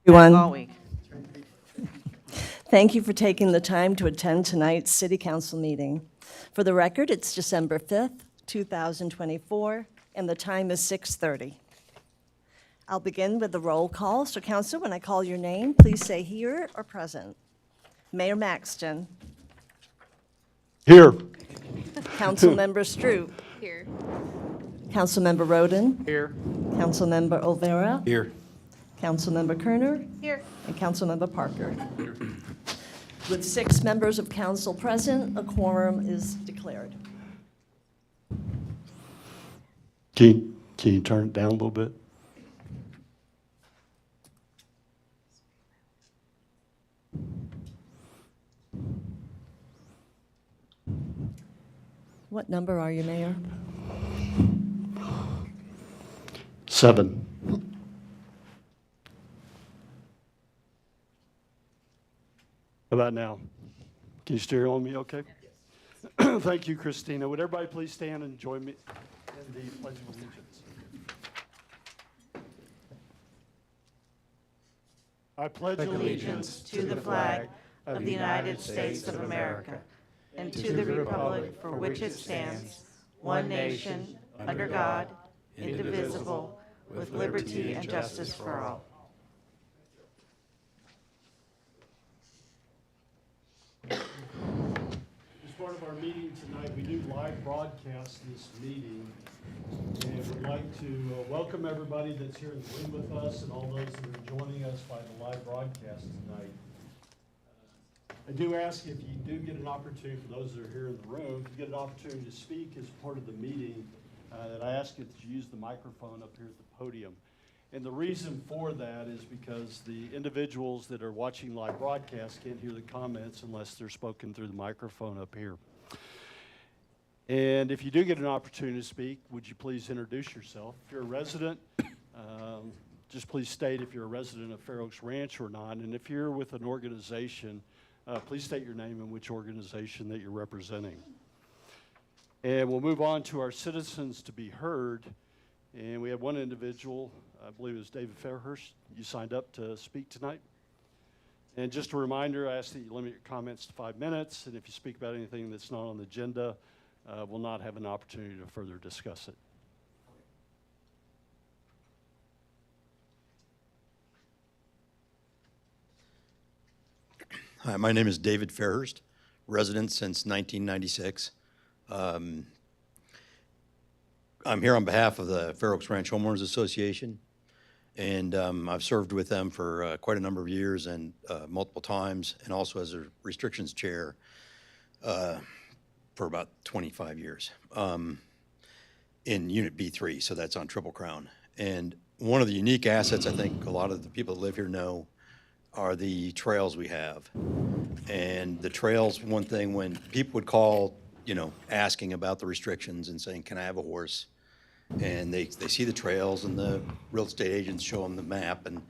Everyone, all week. thank you for taking the time to attend tonight's City Council meeting. For the record, it's December 5th, 2024, and the time is 6:30. I'll begin with the roll call. So, Council, when I call your name, please say here or present. Mayor Maxton. Here. Councilmember Stroop. Here. Councilmember Roden. Here. Councilmember Olvera. Here. Councilmember Kerner. Here. And Councilmember Parker. With 6 members of council present, a quorum is declared. Can you turn it down a little bit? What number are you, Mayor? 7. How about now? Can you steer on me okay? Thank you, Christina. Would everybody please stand and join me in the Pledge of Allegiance? I pledge Allegiance to the flag of the United States of America and to the republic for which it stands, one nation, under God, indivisible, with liberty and justice for all. As part of our meeting tonight, we do live broadcast this meeting, and would like to welcome everybody that's here in the room with us and all those that are joining us by the live broadcast tonight. I do ask if you do get an opportunity, for those that are here in the room, if you get an opportunity to speak as part of the meeting, that I ask you to use the microphone up here at the podium. And the reason for that is because the individuals that are watching live broadcast can't hear the comments unless they're spoken through the microphone up here. And if you do get an opportunity to speak, would you please introduce yourself? If you're a resident, just please state if you're a resident of Fair Oaks Ranch or not. And if you're with an organization, please state your name and which organization that you're representing. And we'll move on to our citizens to be heard. And we have one individual, I believe it was David Fairhurst. You signed up to speak tonight. And just a reminder, I ask that you limit your comments to 5 minutes. And if you speak about anything that's not on the agenda, we'll not have an opportunity to further discuss it. Hi, my name is David Fairhurst, resident since 1996. I'm here on behalf of the Fair Oaks Ranch Homeowners Association, and I've served with them for quite a number of years and multiple times, and also as a restrictions chair for about 25 years in Unit B3, so that's on Triple Crown. And one of the unique assets I think a lot of the people that live here know are the trails we have. And the trails, one thing, when people would call, asking about the restrictions and saying, can I have a horse? And they see the trails and the real estate agents show them the map. And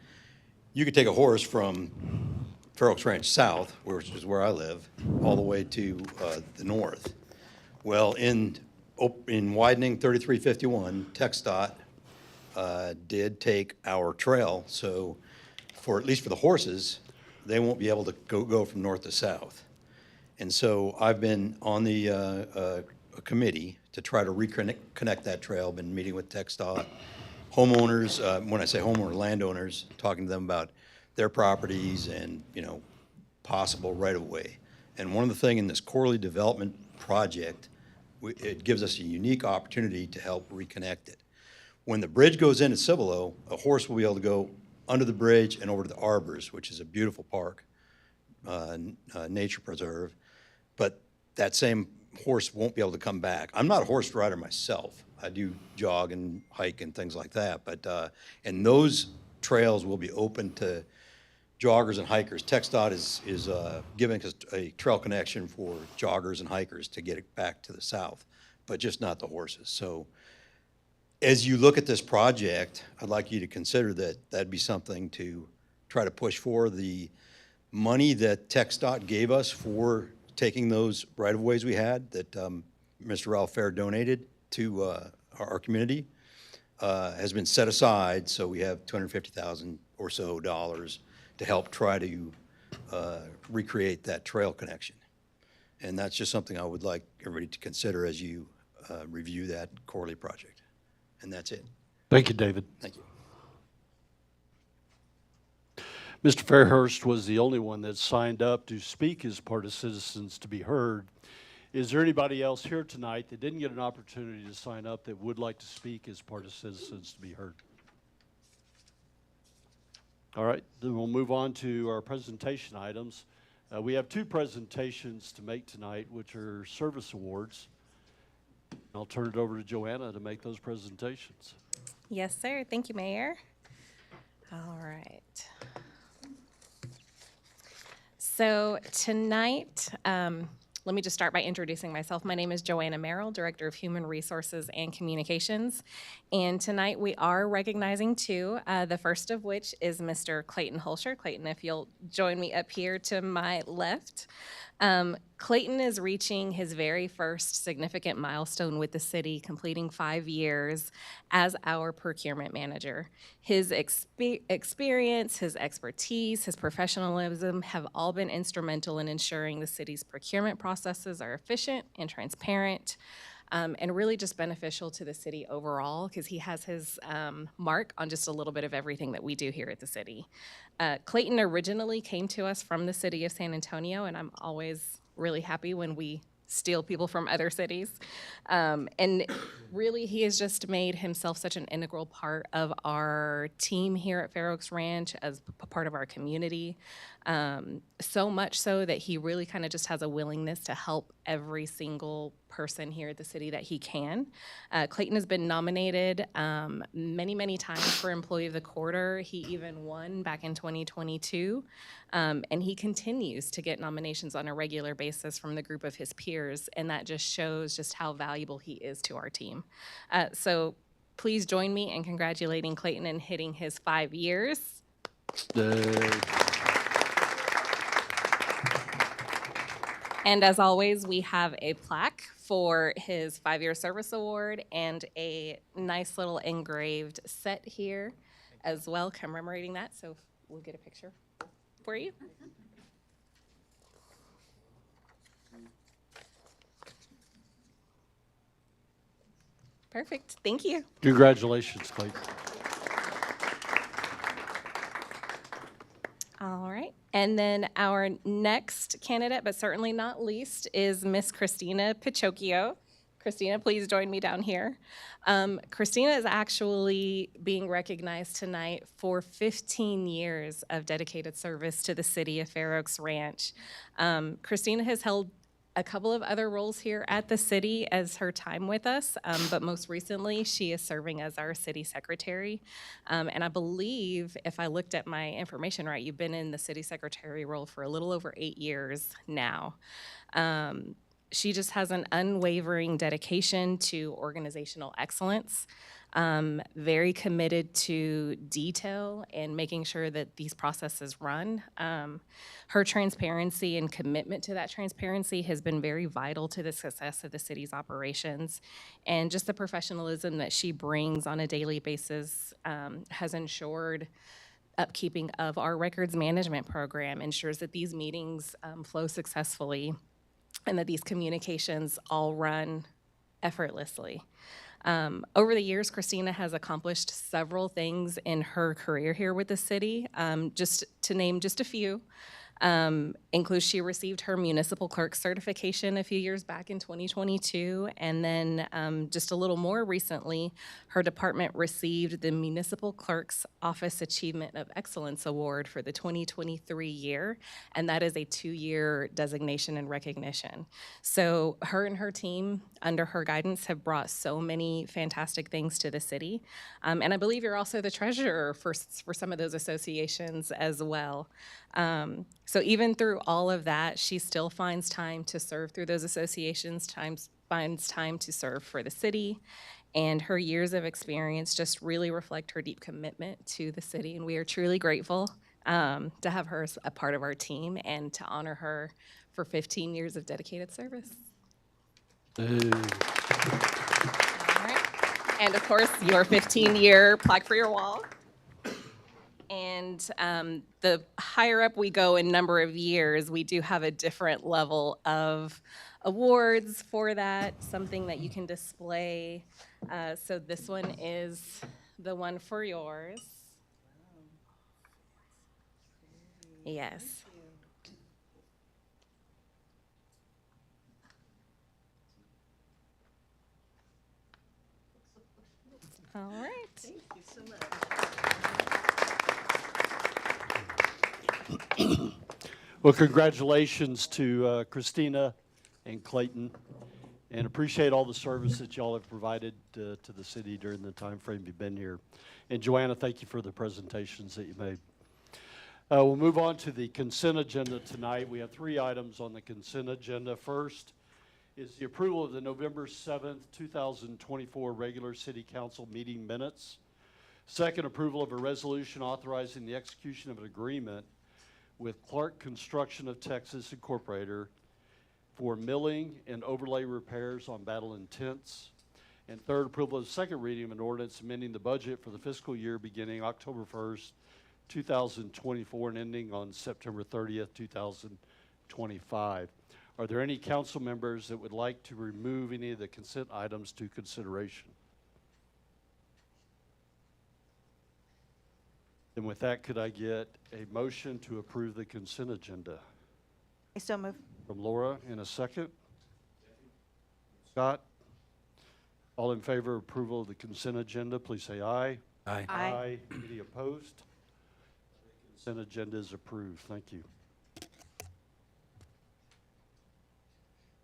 you could take a horse from Fair Oaks Ranch South, which is where I live, all the way to the north. Well, in widening 3351, TxDOT did take our trail, so for at least for the horses, they won't be able to go from north to south. And so I've been on the a committee to try to reconnect that trail, been meeting with TxDOT, homeowners, when I say homeowner, landowners, talking to them about their properties and, possible right-of-way. And one of the things in this Corley Development Project, it gives us a unique opportunity to help reconnect it. When the bridge goes into Cibolo, a horse will be able to go under the bridge and over to the Arbors, which is a beautiful park, nature preserve, but that same horse won't be able to come back. I'm not a horse rider myself. I do jog and hike and things like that, but and those trails will be open to joggers and hikers. TxDOT is giving us a trail connection for joggers and hikers to get it back to the south, but just not the horses. So as you look at this project, I'd like you to consider that that'd be something to try to push for. The money that TxDOT gave us for taking those right-of-ways we had that Mr. Ralph Fair donated to our community has been set aside, so we have $250,000 or so dollars to help try to recreate that trail connection. And that's just something I would like everybody to consider as you review that quarterly project. And that's it. Thank you, David. Thank you. Mr. Fairhurst was the only one that signed up to speak as part of Citizens to be Heard. Is there anybody else here tonight that didn't get an opportunity to sign up that would like to speak as part of Citizens to be Heard? All right, then we'll move on to our presentation items. We have two presentations to make tonight, which are service awards. I'll turn it over to Joanna to make those presentations. Yes, sir. Thank you, Mayor. All right. So tonight, let me just start by introducing myself. My name is Joanna Merrill, Director of Human Resources and Communications. And tonight we are recognizing two, the first of which is Mr. Clayton Hulsher. Clayton, if you'll join me up here to my left. Clayton is reaching his very first significant milestone with the city, completing 5 years as our procurement manager. His experience, his expertise, his professionalism have all been instrumental in ensuring the city's procurement processes are efficient and transparent, and really just beneficial to the city overall, because he has his mark on just a little bit of everything that we do here at the city. Clayton originally came to us from the city of San Antonio, and I'm always really happy when we steal people from other cities. And really, he has just made himself such an integral part of our team here at Fair Oaks Ranch, as part of our community. So much so that he really kind of just has a willingness to help every single person here at the city that he can. Clayton has been nominated many, many times for Employee of the Quarter. He even won back in 2022. And he continues to get nominations on a regular basis from the group of his peers, and that just shows just how valuable he is to our team. So please join me in congratulating Clayton in hitting his 5 years. And as always, we have a plaque for his 5-year service award and a nice little engraved set here as well, commemorating that. So we'll get a picture for you. Perfect. Thank you. Congratulations, Clayton. All right. And then our next candidate, but certainly not least, is Miss Christina Pichocchio. Christina, please join me down here. Christina is actually being recognized tonight for 15 years of dedicated service to the city of Fair Oaks Ranch. Christina has held a couple of other roles here at the city as her time with us, but most recently she is serving as our city secretary. And I believe, if I looked at my information right, you've been in the city secretary role for a little over 8 years now. She just has an unwavering dedication to organizational excellence, very committed to detail and making sure that these processes run. Her transparency and commitment to that transparency has been very vital to the success of the city's operations. And just the professionalism that she brings on a daily basis has ensured upkeeping of our records management program, ensures that these meetings flow successfully, and that these communications all run effortlessly. Over the years, Christina has accomplished several things in her career here with the city. Just to name just a few, includes she received her municipal clerk certification a few years back in 2022, and then just a little more recently, her department received the Municipal Clerk's Office Achievement of Excellence Award for the 2023 year, and that is a 2-year designation and recognition. So her and her team, under her guidance, have brought so many fantastic things to the city, and I believe you're also the treasurer for some of those associations as well. So even through all of that, she still finds time to serve through those associations, finds time to serve for the city, and her years of experience just really reflect her deep commitment to the city, and we are truly grateful to have her as a part of our team and to honor her for 15 years of dedicated service. All right. And of course, your 15-year plaque for your wall. And the higher up we go in number of years, we do have a different level of awards for that, something that you can display. So this one is the one for yours. Yes. All right. Thank you so much. Well, congratulations to Christina and Clayton, and appreciate all the service that y'all have provided to the city during the time frame you've been here. And Joanna, thank you for the presentations that you made. We'll move on to the consent agenda tonight. We have 3 items on the consent agenda. First is the approval of the November 7th, 2024 regular city council meeting minutes. Second, approval of a resolution authorizing the execution of an agreement with Clark Construction of Texas Incorporated for milling and overlay repairs on battle and tents. And third, approval of the second reading of an ordinance amending the budget for the fiscal year beginning October 1st, 2024 and ending on September 30th, 2025. Are there any council members that would like to remove any of the consent items to consideration? And with that, could I get a motion to approve the consent agenda? I so move. From Laura, in a second. Scott? All in favor of approval of the consent agenda, please say aye. Aye. Aye. Any opposed? Consent agenda is approved. Thank you.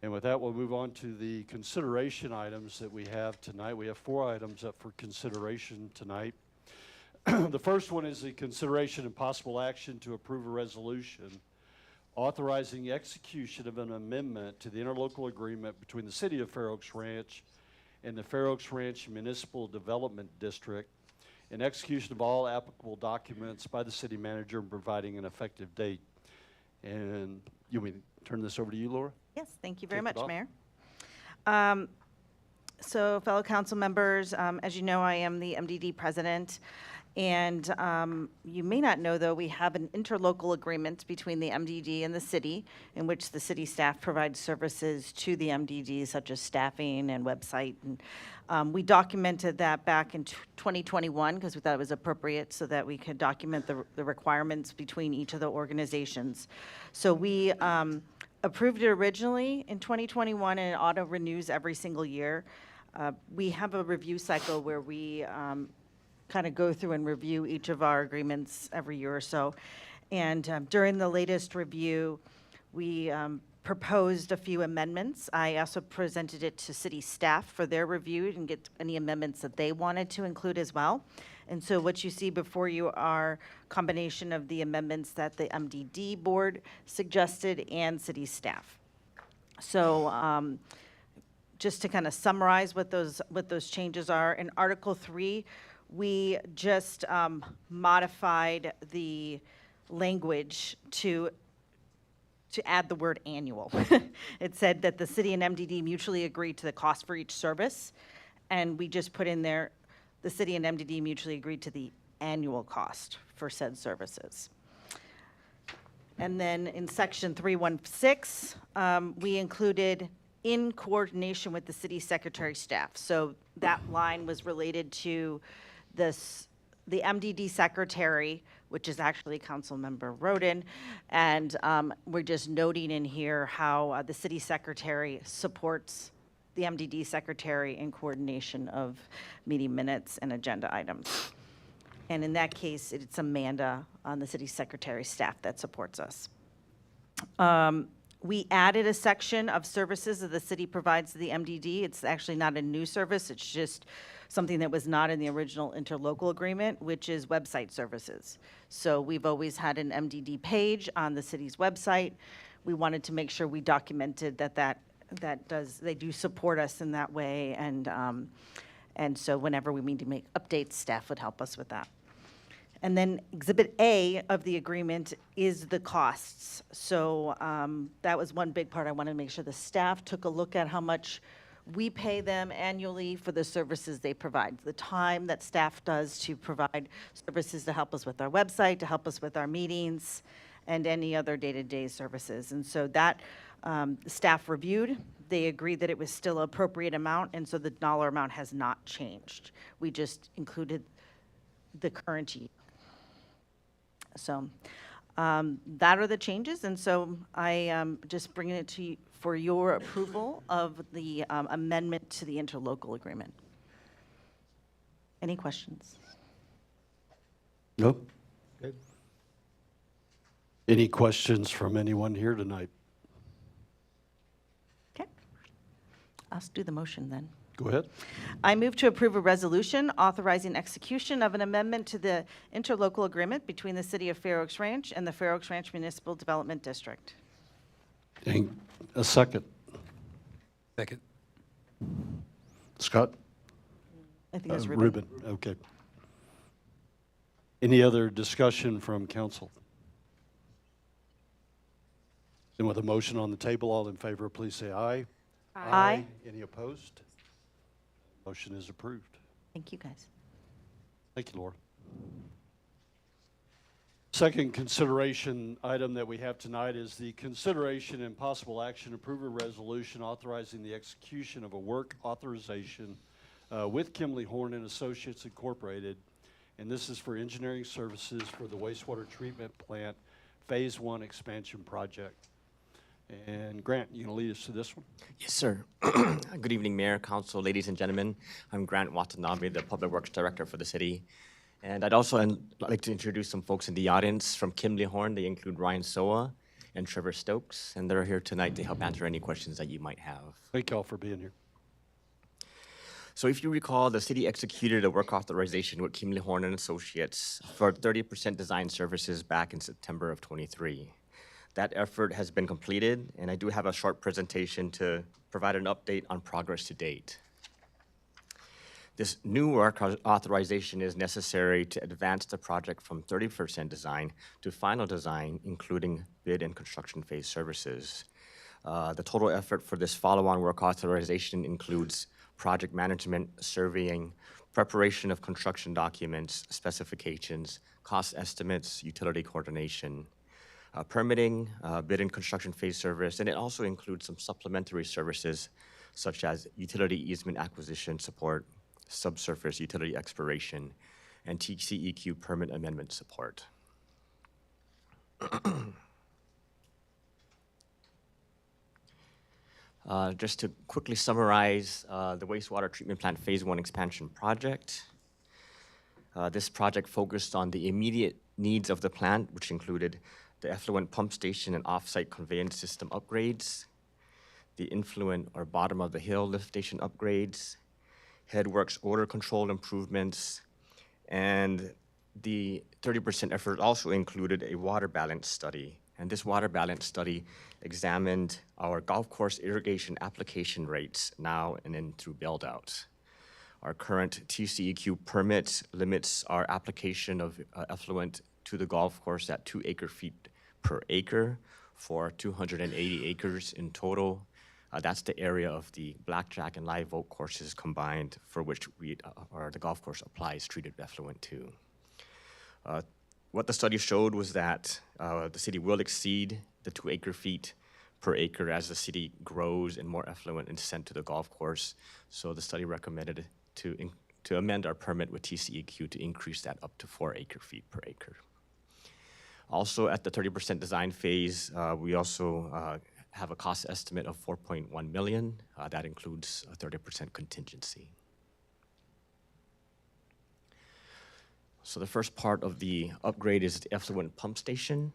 And with that, we'll move on to the consideration items that we have tonight. We have 4 items up for consideration tonight. The first one is the consideration and possible action to approve a resolution authorizing the execution of an amendment to the interlocal agreement between the City of Fair Oaks Ranch and the Fair Oaks Ranch Municipal Development District, and execution of all applicable documents by the city manager and providing an effective date. And you want me to turn this over to you, Laura? Yes, thank you very Kick it much, off. Mayor. So fellow council members, as you know, I am the MDD president. And you may not know, though, we have an interlocal agreement between the MDD and the city in which the city staff provides services to the MDD, such as staffing and website. And we documented that back in 2021 because we thought it was appropriate so that we could document the requirements between each of the organizations. So we approved it originally in 2021, and it auto renews every single year. We have a review cycle where we kind of go through and review each of our agreements every year or so. And during the latest review, we proposed a few amendments. I also presented it to city staff for their review and get any amendments that they wanted to include as well. And so what you see before you are a combination of the amendments that the MDD board suggested and city staff. So just to kind of summarize what those changes are, in Article 3, we just modified the language to add the word annual. It said that the city and MDD mutually agreed to the cost for each service, and we just put in there, the city and MDD mutually agreed to the annual cost for said services. And then in section 316, we included in coordination with the city secretary staff. So that line was related to the MDD secretary, which is actually Councilmember Roden, and we're just noting in here how the city secretary supports the MDD secretary in coordination of meeting minutes and agenda items. And in that case, it's Amanda on the city secretary staff that supports us. We added a section of services that the city provides to the MDD. It's actually not a new service, it's just something that was not in the original interlocal agreement, which is website services. So we've always had an MDD page on the city's website. We wanted to make sure we documented they do support us in that way, and so whenever we need to make updates, staff would help us with that. And then Exhibit A of the agreement is the costs. So that was one big part. I wanted to make sure the staff took a look at how much We pay them annually for the services they provide, the time that staff does to provide services to help us with our website, to help us with our meetings, and any other day-to-day services. And so that staff reviewed. They agreed that it was still appropriate amount, and so the dollar amount has not changed. We just included the current year. So that are the changes, and so I am just bringing it to you for your approval of the amendment to the interlocal agreement. Any questions? Nope. Any questions from anyone here tonight? Okay. I'll do the motion then. Go ahead. I move to approve a resolution authorizing execution of an amendment to the interlocal agreement between the City of Fair Oaks Ranch and the Fair Oaks Ranch Municipal Development District. And a second. Second. Scott? I think that's Ruben, okay. Any other discussion from council? And with a motion on the table, all in favor, please say aye. Aye. Any opposed? Motion is approved. Thank you, guys. Thank you, Laura. Second consideration item that we have tonight is the consideration and possible action to approve a resolution authorizing the execution of a work authorization with Kimley Horn and Associates Incorporated, and this is for engineering services for the wastewater treatment plant Phase 1 expansion project. And Grant, you gonna lead us to this one? Yes, sir. Good evening, Mayor, Council, ladies and gentlemen. I'm Grant Watanabe, the Public Works Director for the city. And I'd also like to introduce some folks in the audience from Kimley Horn. They include Ryan Soa and Trevor Stokes, and they're here tonight to help answer any questions that you might have. Thank y'all for being here. So if you recall, the city executed a work authorization with Kimley Horn and Associates for 30% design services back in September of ’23. That effort has been completed, and I do have a short presentation to provide an update on progress to date. This new work authorization is necessary to advance the project from 30% design to final design, including bid and construction phase services. The total effort for this follow-on work authorization includes project management, surveying, preparation of construction documents, specifications, cost estimates, utility coordination, permitting, bid and construction phase service, and it also includes some supplementary services such as utility easement acquisition support, subsurface utility exploration, and TCEQ permit amendment support. Just to quickly summarize the wastewater treatment plant Phase 1 expansion project. This project focused on the immediate needs of the plant, which included the effluent pump station and off-site conveyance system upgrades, the influent or bottom of the hill lift station upgrades, headworks odor control improvements, and the 30% effort also included a water balance study. And this water balance study examined our golf course irrigation application rates now and then through build-out. Our current TCEQ permit limits our application of effluent to the golf course at 2 acre-feet per acre for 280 acres in total. That's the area of the Blackjack and Live Oak courses combined for which the golf course applies treated effluent to. What the study showed was that the city will exceed the 2 acre-feet per acre as the city grows and more effluent is sent to the golf course. So the study recommended to amend our permit with TCEQ to increase that up to 4 acre-feet per acre. Also, at the 30% design phase, we also have a cost estimate of $4.1 million. That includes a 30% contingency. So the first part of the upgrade is the effluent pump station.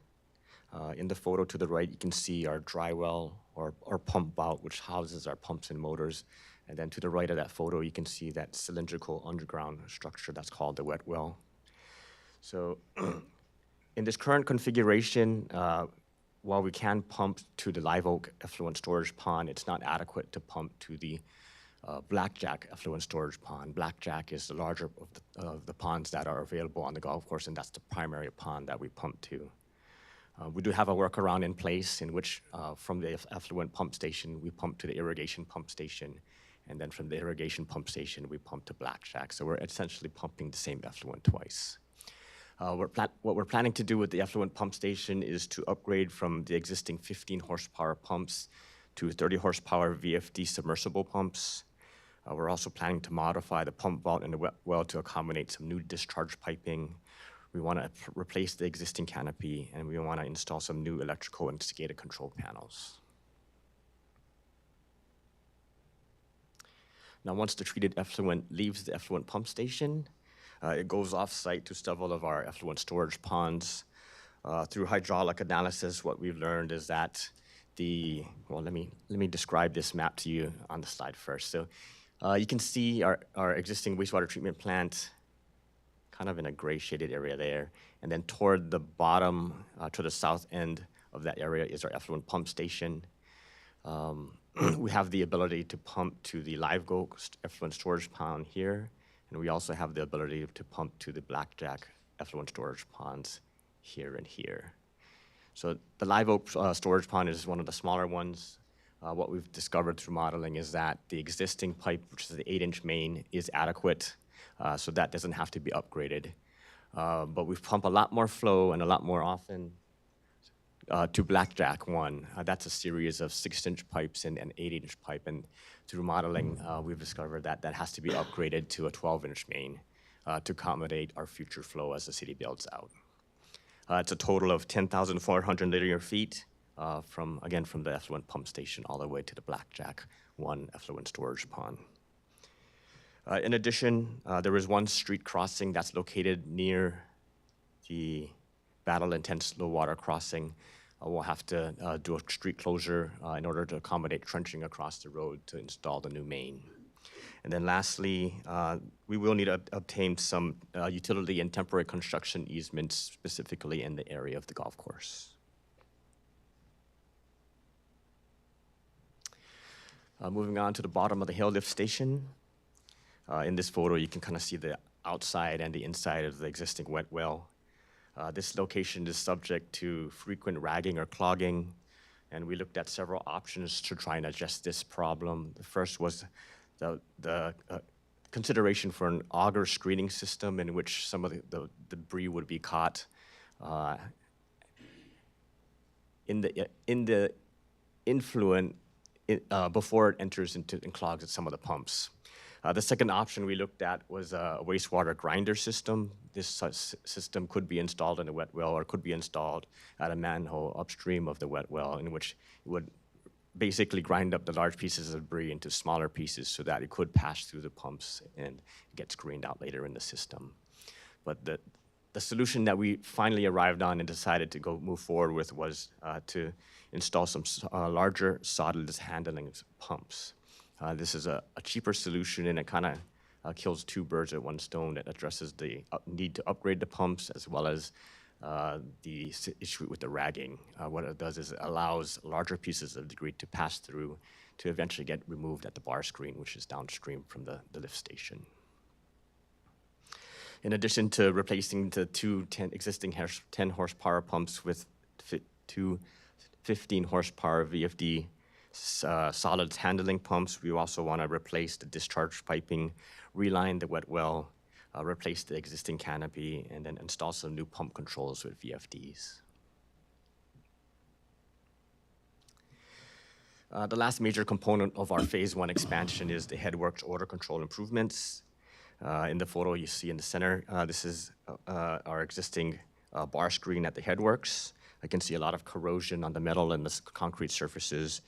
In the photo to the right, you can see our dry well or pump bout, which houses our pumps and motors. And then to the right of that photo, you can see that cylindrical underground structure that's called the wet well. So in this current configuration, while we can pump to the Live Oak effluent storage pond, it's not adequate to pump to the Blackjack effluent storage pond. Blackjack is the larger of the ponds that are available on the golf course, and that's the primary pond that we pump to. We do have a workaround in place in which from the effluent pump station, we pump to the irrigation pump station, And then from the irrigation pump station, we pump to Blackjack. So we're essentially pumping the same effluent twice. What we're planning to do with the effluent pump station is to upgrade from the existing 15 horsepower pumps to 30 horsepower VFD submersible pumps. We're also planning to modify the pump vault in the wet well to accommodate some new discharge piping. We want to replace the existing canopy, and we want to install some new electrical and SCADA control panels. Now, once the treated effluent leaves the effluent pump station, it goes off-site to several of our effluent storage ponds. Through hydraulic analysis, what we've learned is that let me describe this map to you on the slide first. So you can see our existing wastewater treatment plant kind of in a gray shaded area there. And then toward the bottom, to the south end of that area is our effluent pump station. We have the ability to pump to the Live Oak effluent storage pond here. And we also have the ability to pump to the Blackjack effluent storage ponds here and here. So the Live Oak storage pond is one of the smaller ones. What we've discovered through modeling is that the existing pipe, which is the 8-inch main, is adequate, so that doesn't have to be upgraded. But we've pumped a lot more flow and a lot more often to Blackjack 1. That's a series of 6-inch pipes and an 8-inch pipe, and through modeling, we've discovered that that has to be upgraded to a 12-inch main to accommodate our future flow as the city builds out. It's a total of 10,400 linear feet from the effluent pump station all the way to the Blackjack 1 effluent storage pond. In addition, there is one street crossing that's located near the Battle Intense Low Water Crossing. We'll have to do a street closure in order to accommodate trenching across the road to install the new main. And then lastly, we will need to obtain some utility and temporary construction easements specifically in the area of the golf course. Moving on to the bottom of the hill lift station. In this photo, you can kind of see the outside and the inside of the existing wet well. This location is subject to frequent ragging or clogging, and we looked at several options to try and address this problem. The first was the consideration for an auger screening system in which some of the debris would be caught in the influent before it enters into and clogs at some of the pumps. The second option we looked at was a wastewater grinder system. This system could be installed in a wet well or could be installed at a manhole upstream of the wet well, in which it would basically grind up the large pieces of debris into smaller pieces so that it could pass through the pumps and get screened out later in the system. But the solution that we finally arrived on and decided to move forward with was to install some larger solidus handling pumps. This is a cheaper solution, and it kind of kills two birds with one stone. It addresses the need to upgrade the pumps as well as the issue with the ragging. What it does is it allows larger pieces of debris to pass through to eventually get removed at the bar screen, which is downstream from the lift station. In addition to replacing the two existing 10 horsepower pumps with two 15 horsepower VFD solids handling pumps, we also want to replace the discharge piping, reline the wet well, replace the existing canopy, and then install some new pump controls with VFDs. The last major component of our phase 1 expansion is the headworks odor control improvements. In the photo you see in the center, this is our existing bar screen at the headworks. I can see a lot of corrosion on the metal and the concrete surfaces.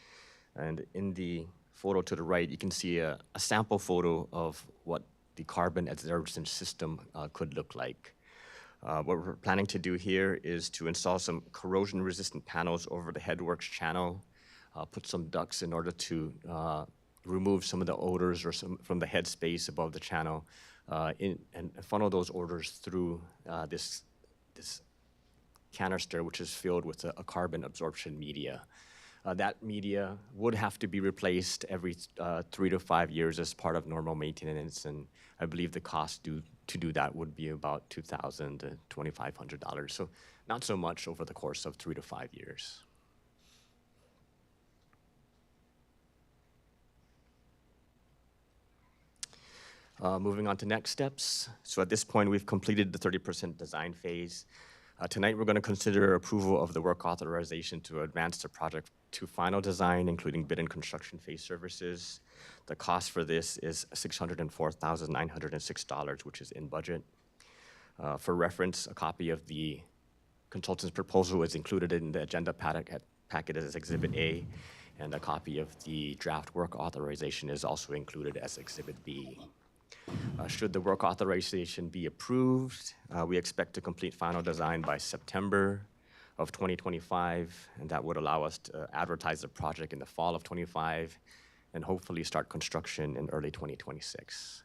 And in the photo to the right, you can see a sample photo of what the carbon adsorption system could look like. What we're planning to do here is to install some corrosion-resistant panels over the headworks channel, put some ducts in order to remove some of the odors or some from the head space above the channel, and funnel those odors through this canister, which is filled with a carbon absorption media. That media would have to be replaced every 3 to 5 years as part of normal maintenance, and I believe the cost to do that would be about $2,000 to $2,500. So not so much over the course of 3 to 5 years. Moving on to next steps. So at this point, we've completed the 30% design phase. Tonight, we're going to consider approval of the work authorization to advance the project to final design, including bid and construction phase services. The cost for this is $604,906, which is in budget. For reference, a copy of the consultant's proposal is included in the agenda packet as Exhibit A, and a copy of the draft work authorization is also included as Exhibit B. Should the work authorization be approved, we expect to complete final design by September of 2025, and that would allow us to advertise the project in the fall of 25 and hopefully start construction in early 2026.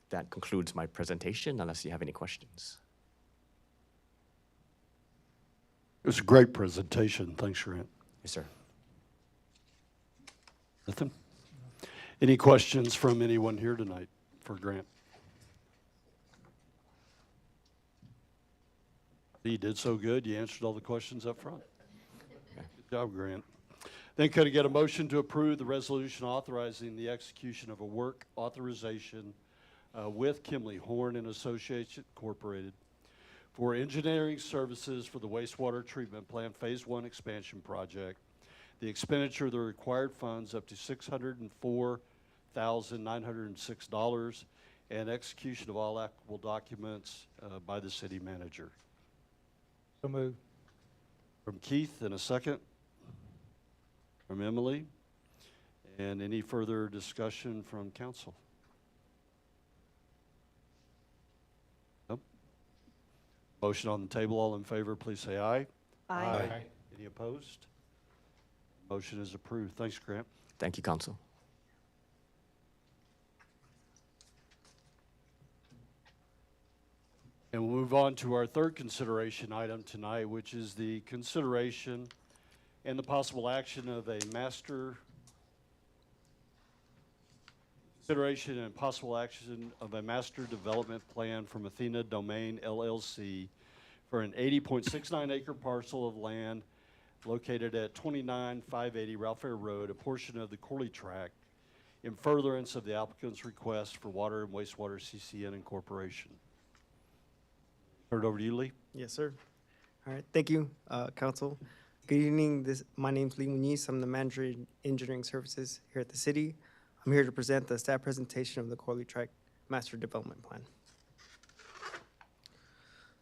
That concludes my presentation, unless you have any questions. It was a great presentation. Thanks, Grant. Yes, sir. Nathan? Any questions from anyone here tonight for Grant? You did so good. You answered all the questions up front. Good job, Grant. Then could I get a motion to approve the resolution authorizing the execution of a work authorization with Kimley Horn and Associates Incorporated for engineering services for the wastewater treatment plant Phase 1 expansion project. The expenditure of the required funds up to $604,906 and execution of all applicable documents by the city manager. So moved. From Keith, and a second. From Emily. And any further discussion from council? Nope. Motion on the table. All in favor, please say aye. Aye. Any opposed? Motion is approved. Thanks, Grant. Thank you, Council. And we'll move on to our third consideration item tonight, which is the consideration and the possible action of a master development plan from Athena Domain LLC for an 80.69 acre parcel of land located at 29580 Ralph Fair Road, a portion of the Corley Tract, in furtherance of the applicant's request for Water and Wastewater CCN Incorporation. Turn it over to you, Lee. Yes, sir. All right, thank you, council. Good evening. My name's Lee Muniz. I'm the manager in engineering services here at the city. I'm here to present the staff presentation of the Corley Tract Master Development Plan.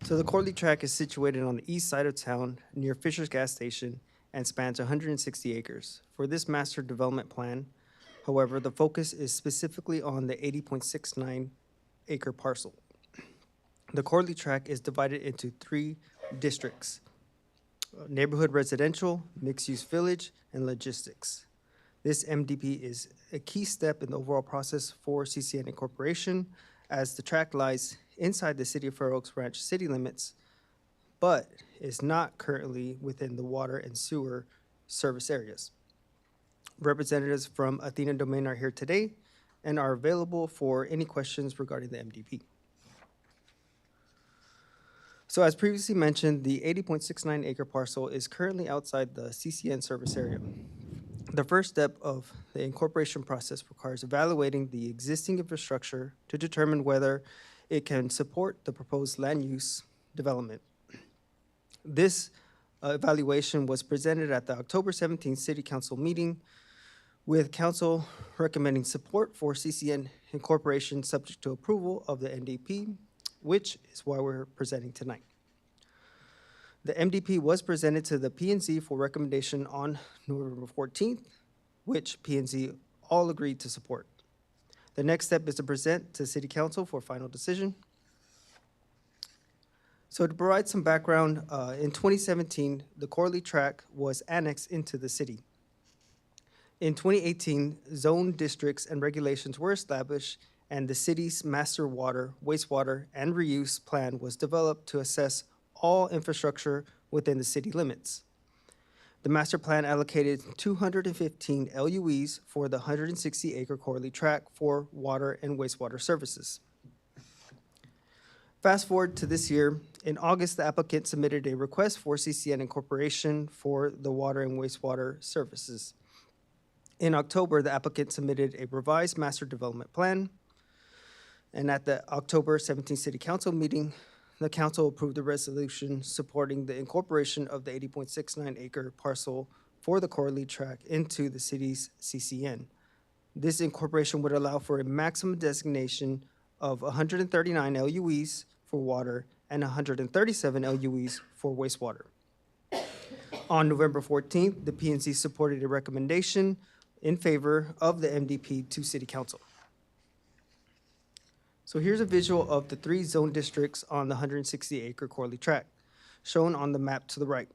So the Corley Tract is situated on the east side of town near Fisher's Gas Station and spans 160 acres. For this master development plan, however, the focus is specifically on the 80.69 acre parcel. The Corley Tract is divided into 3 districts: neighborhood residential, mixed-use village, and logistics. This MDP is a key step in the overall process for CCN Incorporation, as the tract lies inside the City of Fair Oaks Ranch city limits, but is not currently within the water and sewer service areas. Representatives from Athena Domain are here today and are available for any questions regarding the MDP. So as previously mentioned, the 80.69 acre parcel is currently outside the CCN service area. The first step of the incorporation process requires evaluating the existing infrastructure to determine whether it can support the proposed land use development. This evaluation was presented at the October 17th City Council meeting, with council recommending support for CCN incorporation subject to approval of the NDP, which is why we're presenting tonight. The MDP was presented to the P&Z for recommendation on November 14th, which P&Z all agreed to support. The next step is to present to City Council for final decision. So to provide some background, in 2017, the Corley Tract was annexed into the city. In 2018, zone districts and regulations were established, and the city's master water, wastewater, and reuse plan was developed to assess all infrastructure within the city limits. The master plan allocated 215 LUEs for the 160-acre Corley Tract for water and wastewater services. Fast forward to this year, in August, the applicant submitted a request for CCN incorporation for the water and wastewater services. In October, the applicant submitted a revised master development plan. And at the October 17th City Council meeting, the council approved the resolution supporting the incorporation of the 80.69 acre parcel for the Corley Tract into the city's CCN. This incorporation would allow for a maximum designation of 139 LUEs for water and 137 LUEs for wastewater. On November 14th, the PNC supported a recommendation in favor of the MDP to City Council. So here's a visual of the 3 zone districts on the 160-acre Corley Tract, shown on the map to the right.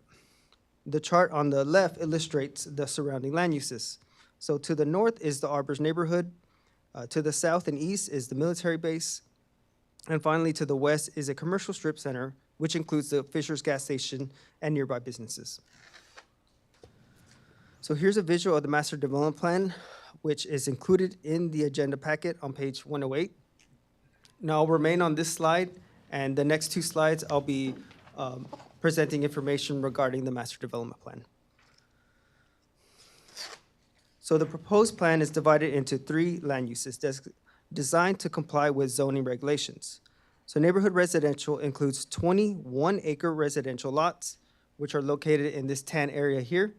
The chart on the left illustrates the surrounding land uses. So to the north is the Arbors neighborhood, to the south and east is the military base, and finally to the west is a commercial strip center, which includes the Fisher's gas station and nearby businesses. So here's a visual of the master development plan, which is included in the agenda packet on page 108. Now I'll remain on this slide, and the next 2 slides I'll be presenting information regarding the master development plan. So the proposed plan is divided into 3 land uses designed to comply with zoning regulations. So neighborhood residential includes 21-acre residential lots, which are located in this tan area here.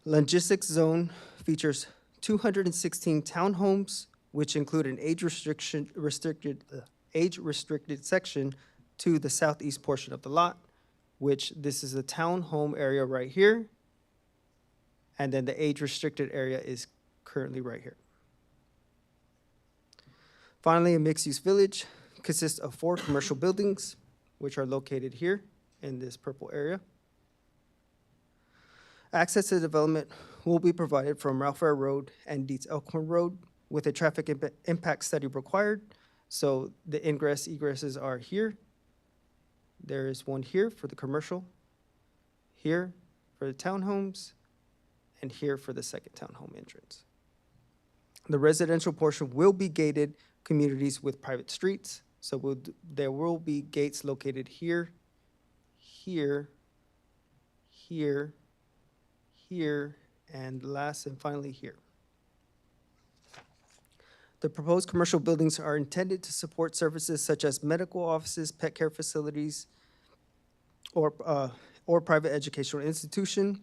Logistics zone features 216 townhomes, which include an age-restricted section to the southeast portion of the lot, which this is the townhome area right here, and then the age-restricted area is currently right here. Finally, a mixed-use village consists of 4 commercial buildings, which are located here in this purple area. Access to development will be provided from Ralph Fair Road and Dietz Elkhorn Road with a traffic impact study required. So the ingress egresses are here. There is one here for the commercial, here for the townhomes, and here for the second townhome entrance. The residential portion will be gated communities with private streets. So there will be gates located here, here, here, here, and last and finally here. The proposed commercial buildings are intended to support services such as medical offices, pet care facilities, or private educational institution.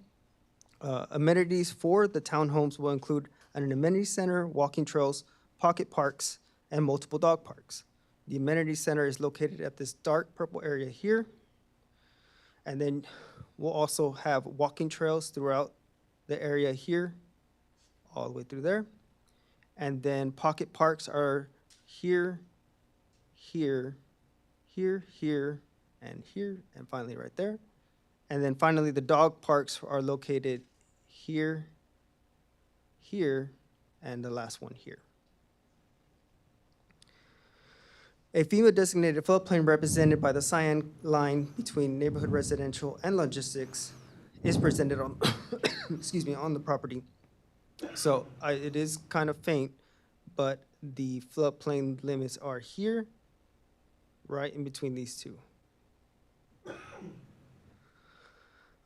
Amenities for the townhomes will include an amenity center, walking trails, pocket parks, and multiple dog parks. The amenity center is located at this dark purple area here. And then we'll also have walking trails throughout the area here, all the way through there. And then pocket parks are here, here, here, here, and here, and finally right there. And then finally, the dog parks are located here, here, and the last one here. A FEMA-designated floodplain represented by the cyan line between neighborhood residential and logistics is presented on, excuse me, on the property. So it is kind of faint, but the floodplain limits are here, right in between these 2.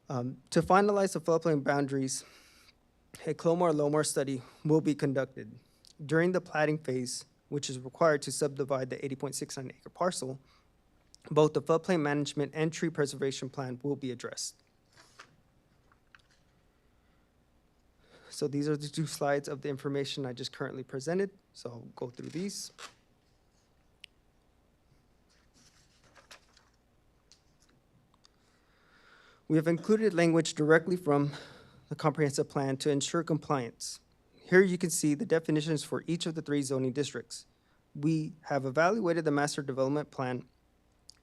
To finalize the floodplain boundaries, a CLOMAR-LOMAR study will be conducted. During the platting phase, which is required to subdivide the 80.69 acre parcel, both the floodplain management and tree preservation plan will be addressed. So these are the 2 slides of the information I just currently presented, so I'll go through these. We have included language directly from the comprehensive plan to ensure compliance. Here you can see the definitions for each of the 3 zoning districts. We have evaluated the master development plan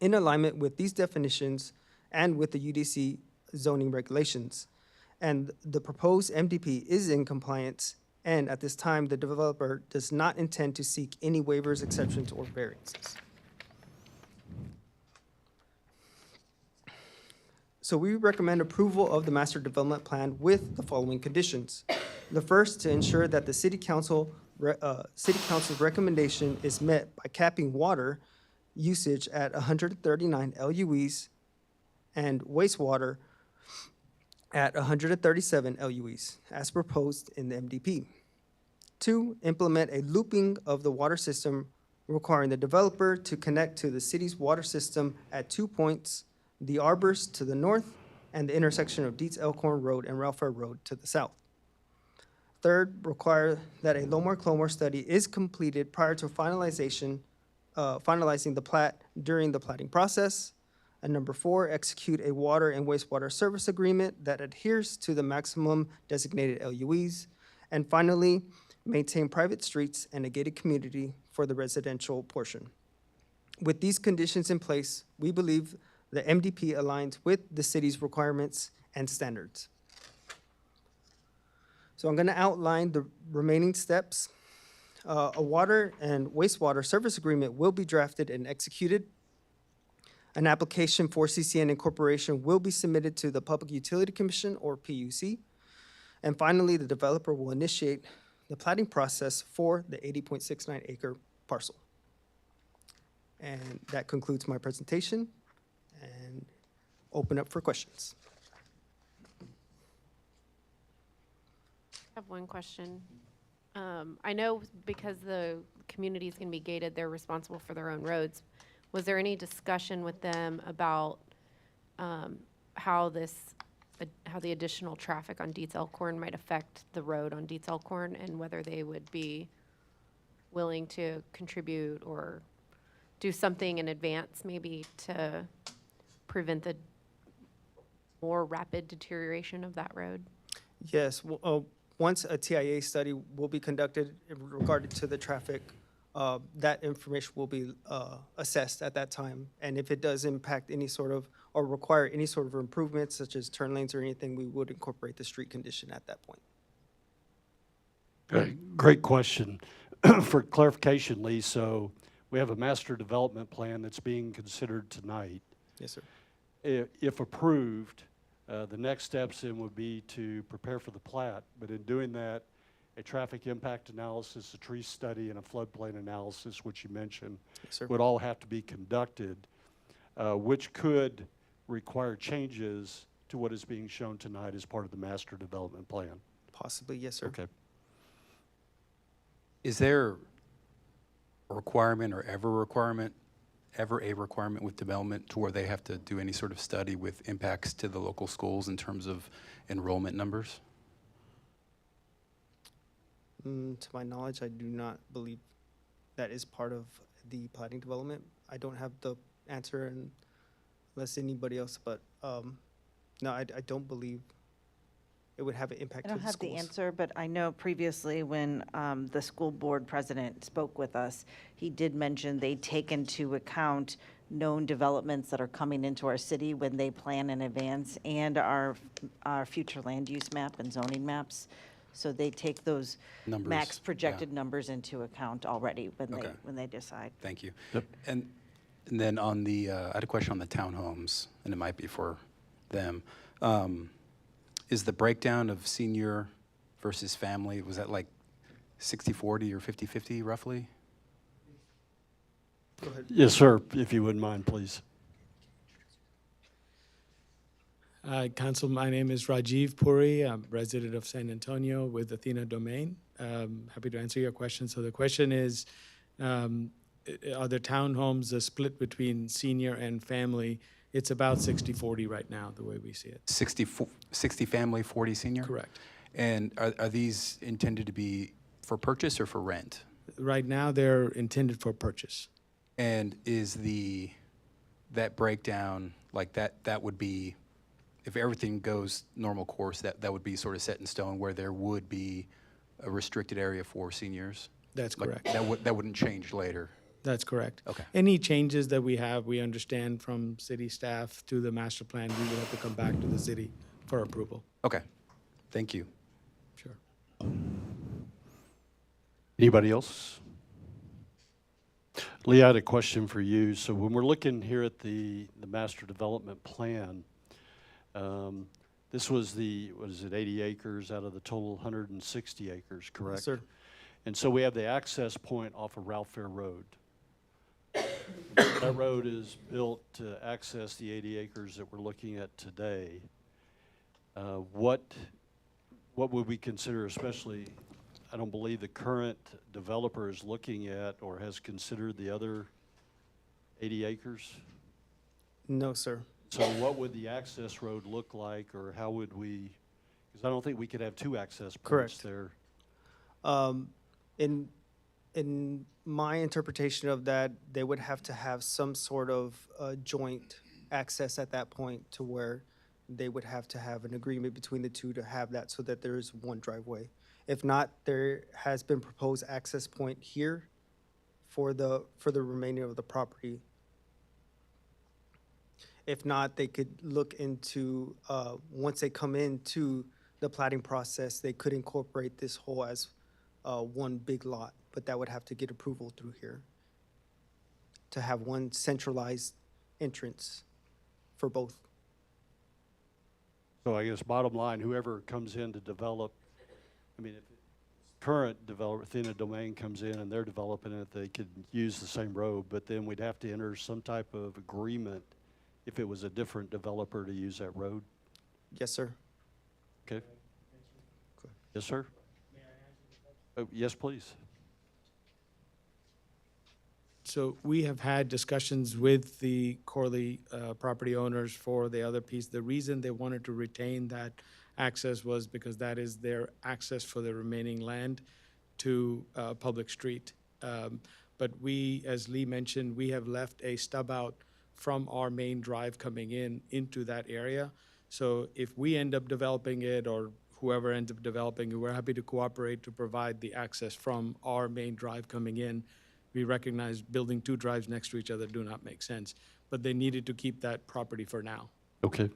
in alignment with these definitions and with the UDC zoning regulations. And the proposed MDP is in compliance, and at this time, the developer does not intend to seek any waivers, exceptions, or variances. So we recommend approval of the master development plan with the following conditions. The first, to ensure that the city council's recommendation is met by capping water usage at 139 LUEs and wastewater at 137 LUEs, as proposed in the MDP. 2, implement a looping of the water system requiring the developer to connect to the city's water system at 2 points, the Arbors to the north and the intersection of Dietz Elkhorn Road and Ralph Fair Road to the south. 3rd, require that a Lomar-Clomar study is completed prior to finalizing the plat during the platting process. And number 4, execute a water and wastewater service agreement that adheres to the maximum designated LUEs. And finally, maintain private streets and a gated community for the residential portion. With these conditions in place, we believe the MDP aligns with the city's requirements and standards. So I'm going to outline the remaining steps. A water and wastewater service agreement will be drafted and executed. An application for CCN incorporation will be submitted to the Public Utility Commission, or PUC. And finally, the developer will initiate the platting process for the 80.69 acre parcel. And that concludes my presentation, and open up for questions. I have one question. I know because the community is going to be gated, they're responsible for their own roads. Was there any discussion with them about how the additional traffic on Dietz Elkhorn might affect the road on Dietz Elkhorn, and whether they would be willing to contribute or do something in advance maybe to prevent the more rapid deterioration of that road? Yes, once a TIA study will be conducted in regard to the traffic, that information will be assessed at that time. And if it does impact any sort of, or require any sort of improvements, such as turn lanes or anything, we would incorporate the street condition at that point. Great question. For clarification, Lee, so we have a master development plan that's being considered tonight. Yes, sir. If approved, the next steps then would be to prepare for the plat, but in doing that, a traffic impact analysis, a tree study, and a floodplain analysis, which you mentioned, Yes, sir. would all have to be conducted, which could require changes to what is being shown tonight as part of the master development plan. Possibly, yes, sir. Okay. Is there a requirement or ever a requirement with development to where they have to do any sort of study with impacts to the local schools in terms of enrollment numbers? To my knowledge, I do not believe that is part of the planning development. I don't have the answer unless anybody else, but no, I don't believe it would have an impact I to don't the have the schools. answer, but I know previously when the school board president spoke with us, he did mention they take into account known developments that are coming into our city when they plan in advance, and our future land use map and zoning maps. So they take those Numbers, max yeah. projected numbers into account already Okay. when they decide. Thank you. Yep. And then on the, I had a question on the townhomes, and it might be for them. Is the breakdown of senior versus family, was that like 60-40 or 50-50 roughly? Go ahead. Yes, sir, if you wouldn't mind, please. Council, my name is Rajiv Puri. I'm resident of San Antonio with Athena Domain. Happy to answer your question. So the question is, are the townhomes split between senior and family? It's about 60-40 right now, the way we see it. 60 family, 40 senior? Correct. And are these intended to be for purchase or for rent? Right now, they're intended for purchase. And is that breakdown, like that would be, if everything goes normal course, that would be sort of set in stone where there would be a restricted area for seniors? That's Like, correct. that wouldn't change later? That's correct. Okay. Any changes that we have, we understand from city staff to the master plan, we will have to come back to the city for approval. Okay, thank you. Sure. Anybody else? Lee, I had a question for you. So when we're looking here at the master development plan, this was what is it, 80 acres out of the total 160 acres, correct? Yes, sir. And so we have the access point off of Ralph Fair Road. That road is built to access the 80 acres that we're looking at today. What would we consider, especially, I don't believe the current developer is looking at or has considered the other 80 acres? No, sir. So what would the access road look like, or how would we, because I don't think we could have two access points Correct. there. In my interpretation of that, they would have to have some sort of joint access at that point to where they would have to have an agreement between the two to have that so that there is one driveway. If not, there has been proposed access point here for the remainder of the property. If not, they could look into, once they come into the plating process, they could incorporate this whole as one big lot, but that would have to get approval through here to have one centralized entrance for both. So I guess bottom line, whoever comes in to develop, I mean, if current developer, Athena Domain comes in and they're developing it, they could use the same road, but then we'd have to enter some type of agreement if it was a different developer to use that road? Yes, sir. Okay. Yes, sir? Oh, yes, please. So we have had discussions with the Corley property owners for the other piece. The reason they wanted to retain that access was because that is their access for the remaining land to public street. But we, as Lee mentioned, we have left a stub out from our main drive coming in into that area. So if we end up developing it, or whoever ends up developing it, we're happy to cooperate to provide the access from our main drive coming in. We recognize building two drives next to each other do not make sense, but they needed to keep that property for now. Okay.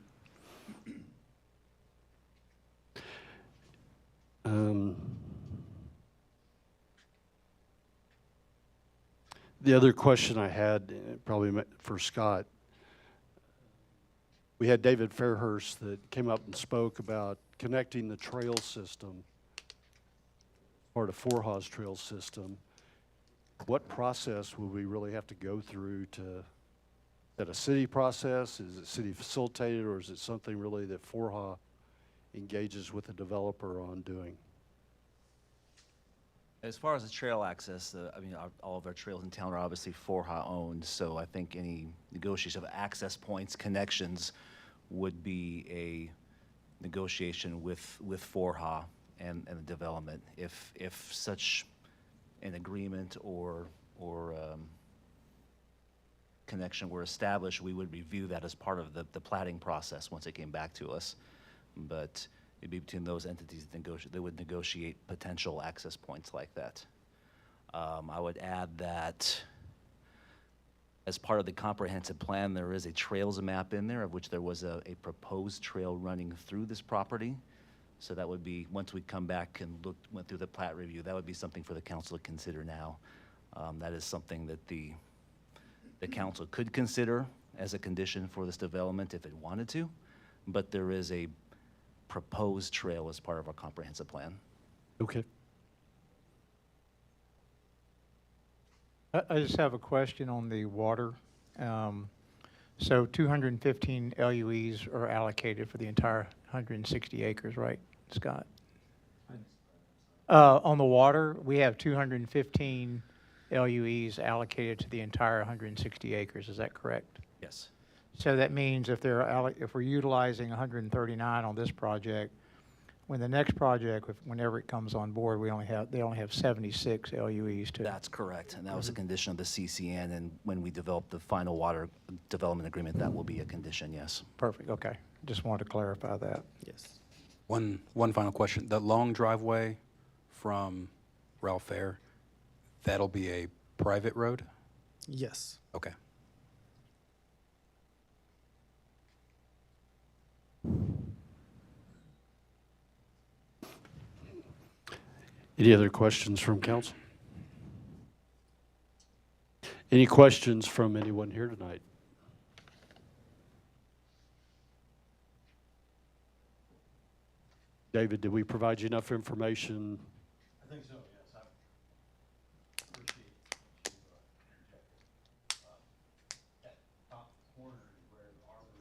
The other question I had, probably for Scott, we had David Fairhurst that came up and spoke about connecting the trail system, part of Forha's trail system. What process will we really have to go through to, is that a city process? Is it city facilitated, or is it something really that Forha engages with the developer on doing? As far as the trail access, I mean, all of our trails in town are obviously Forha owned, so I think any negotiation of access points, connections would be a negotiation with Forha and the development. If such an agreement or connection were established, we would review that as part of the plating process once it came back to us. But it'd be between those entities that would negotiate potential access points like that. I would add that as part of the comprehensive plan, there is a trails map in there, of which there was a proposed trail running through this property. So that would be, once we come back and went through the plat review, that would be something for the council to consider now. That is something that the council could consider as a condition for this development if it wanted to, but there is a proposed trail as part of our comprehensive plan. Okay. I just have a question on the water. So 215 LUEs are allocated for the entire 160 acres, right, Scott? On the water, we have 215 LUEs allocated to the entire 160 acres, is that correct? Yes. So that means if we're utilizing 139 on this project, when the next project, whenever it comes on board, they only have 76 LUEs to. That's correct, and that was a condition of the CCN, and when we develop the final water development agreement, that will be a condition, yes. Perfect, okay. Just wanted to clarify that. Yes. One final question. The long driveway from Ralph Fair, that'll be a private road? Yes. Okay. Any other questions from council? Any questions from anyone here tonight? David, did we provide you enough information? I think so,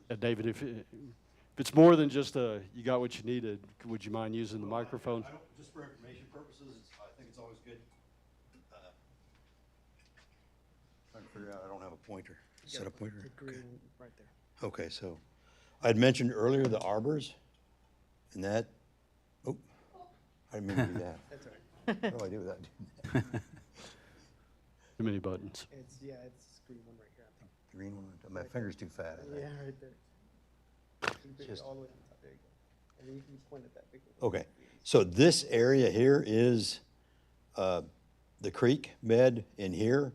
yes. David, If it's more than just you got what you needed, would you mind using the microphone? Just for information purposes, I think it's always good. Trying to figure out, I don't have a pointer. Set a pointer? Okay. Right there. Okay, so I'd mentioned earlier the arbors, and that, oh, I didn't mean to do that. That's all right. What do I do with that? Too many buttons. It's green one right here, I think. Green one, my finger's too fat. I think. Yeah, right there. Bring it Just- all the way to the top. There you go. And then you can point at that big one. Okay, so this area here is the creek bed in here,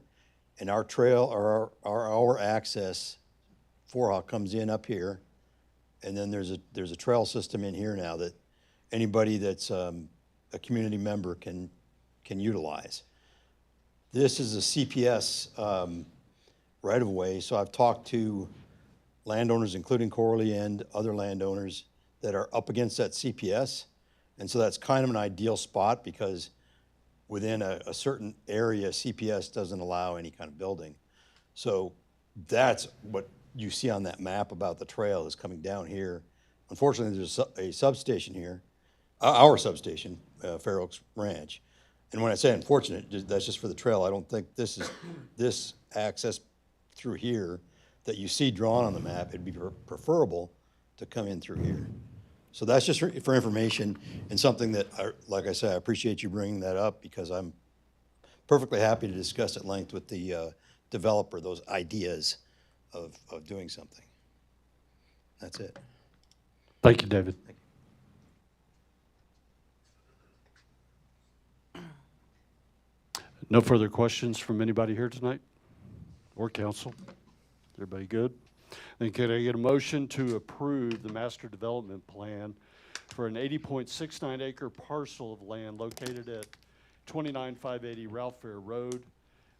and our trail, or our access for how it comes in up here. And then there's a trail system in here now that anybody that's a community member can utilize. This is a CPS right-of-way, so I've talked to landowners, including Corley and other landowners that are up against that CPS. And so that's kind of an ideal spot because within a certain area, CPS doesn't allow any kind of building. So that's what you see on that map about the trail is coming down here. Unfortunately, there's a substation here, our substation, Fair Oaks Ranch. And when I say unfortunate, that's just for the trail. I don't think this access through here that you see drawn on the map, it'd be preferable to come in through here. So that's just for information and something that, like I said, I appreciate you bringing that up because I'm perfectly happy to discuss at length with the developer, those ideas of doing something. That's it. Thank you, David. No further questions from anybody here tonight or council? Everybody good? Then could I get a motion to approve the master development plan for an 80.69 acre parcel of land located at 29580 Ralph Fair Road,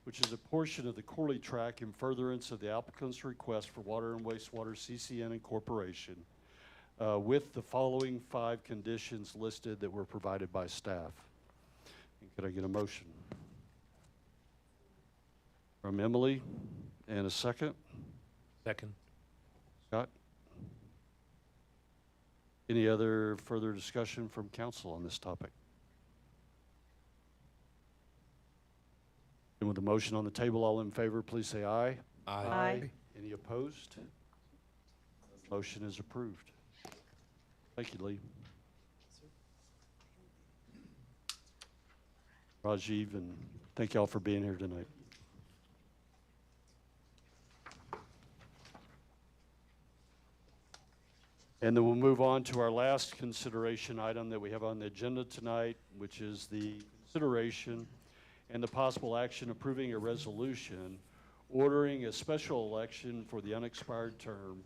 which is a portion of the Corley Track in furtherance of the applicant's request for Water and Wastewater CCN Incorporation, with the following 5 conditions listed that were provided by staff. And could I get a motion? From Emily, and a second? Second. Scott? Any other further discussion from council on this topic? And with the motion on the table, all in favor, please say aye. Aye. Any opposed? Motion is approved. Thank you, Lee. Rajiv, and thank y'all for being here tonight. And then we'll move on to our last consideration item that we have on the agenda tonight, which is the consideration and the possible action approving a resolution ordering a special election for the unexpired term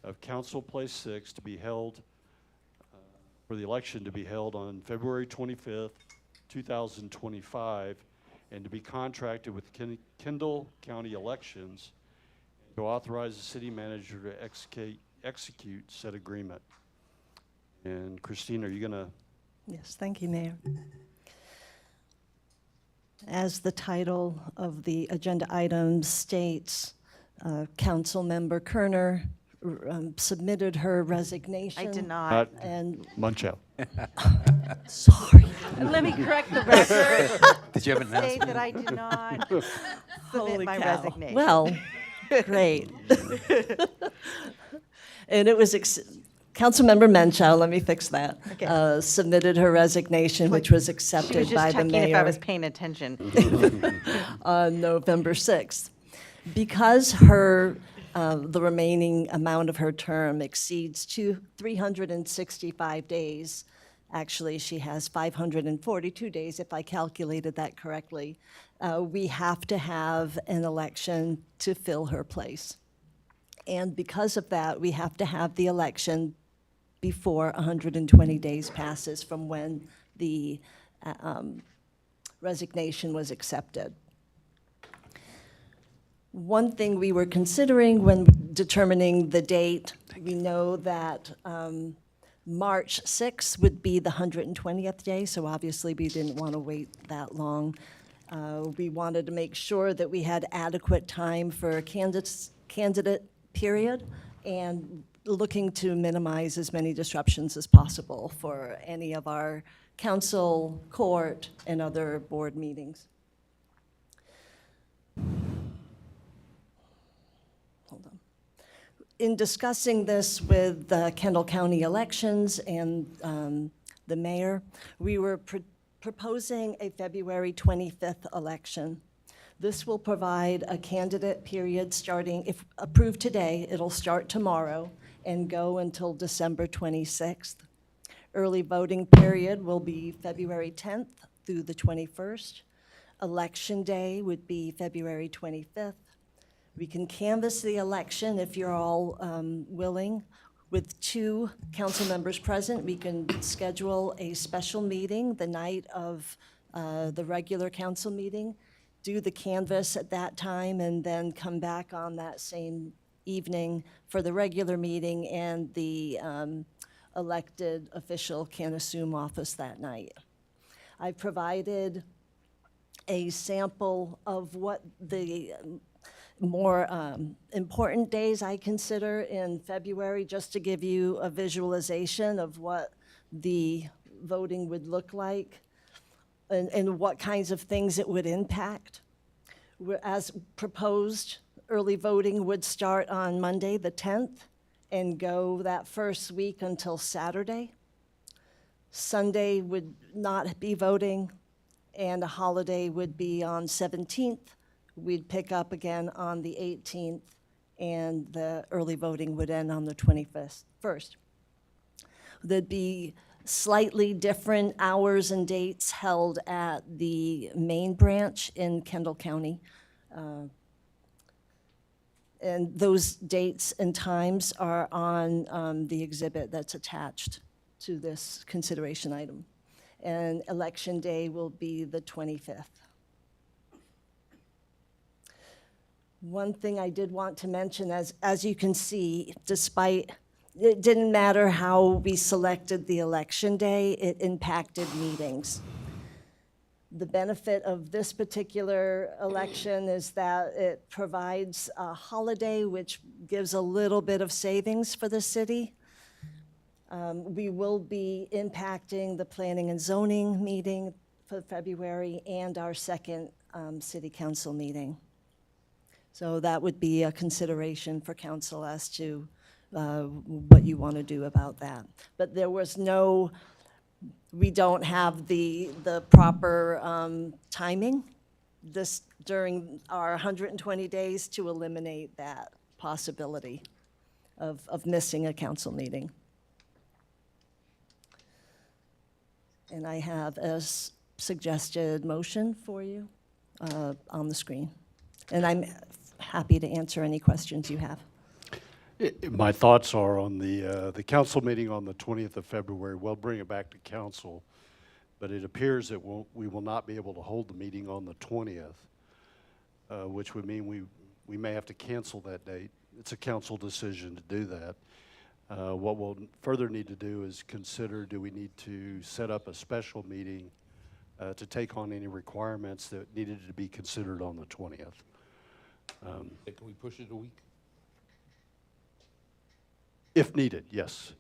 of Council Place 6 to be held, for the election to be held on February 25th, 2025, and to be contracted with Kendall County Elections, and to authorize the city manager to execute said agreement. And Christine, are you going to? Yes, thank you, Mayor. As the title of the agenda item states, Councilmember Kerner submitted her resignation. I did not. And, Munch out. sorry, Let me correct the record. Did you have an State announcement? that I did not holy submit my cow. resignation. Well, great. And it was, Councilmember Menchow, let me fix that, Okay. submitted her resignation, which was She accepted was by just the checking if I was mayor paying attention. on November 6th. Because her, the remaining amount of her term exceeds 365 days, actually, she has 542 days, if I calculated that correctly, we have to have an election to fill her place. And because of that, we have to have the election before 120 days passes from when the resignation was accepted. One thing we were considering when determining the date, we know that March 6th would be the 120th day, so obviously we didn't want to wait that long. We wanted to make sure that we had adequate time for a candidate period, and looking to minimize as many disruptions as possible for any of our council, court, and other board meetings. Hold on. In discussing this with the Kendall County elections and the mayor, we were proposing a February 25th election. This will provide a candidate period starting, if approved today, it'll start tomorrow and go until December 26th. Early voting period will be February 10th through the 21st. Election day would be February 25th. We can canvass the election if you're all willing. With 2 council members present, we can schedule a special meeting the night of the regular council meeting, do the canvass at that time, and then come back on that same evening for the regular meeting, and the elected official can assume office that night. I provided a sample of what the more important days I consider in February, just to give you a visualization of what the voting would look like and what kinds of things it would impact. As proposed, early voting would start on Monday, the 10th, and go that first week until Saturday. Sunday would not be voting, and a holiday would be on 17th. We'd pick up again on the 18th, and the early voting would end on the 21st. There'd be slightly different hours and dates held at the main branch in Kendall County. And those dates and times are on the exhibit that's attached to this consideration item. And election day will be the 25th. One thing I did want to mention, as you can see, despite, it didn't matter how we selected the election day, it impacted meetings. The benefit of this particular election is that it provides a holiday which gives a little bit of savings for the city. We will be impacting the planning and zoning meeting for February and our second city council meeting. So that would be a consideration for council as to what you want to do about that. But there was no, we don't have the proper timing this during our 120 days to eliminate that possibility of missing a council meeting. And I have a suggested motion for you on the screen. And I'm happy to answer any questions you have. My thoughts are on the council meeting on the 20th of February. We'll bring it back to council, but it appears that we will not be able to hold the meeting on the 20th, which would mean we may have to cancel that date. It's a council decision to do that. What we'll further need to do is consider, do we need to set up a special meeting to take on any requirements that needed to be considered on the 20th? Can we push it a week? If needed, yes.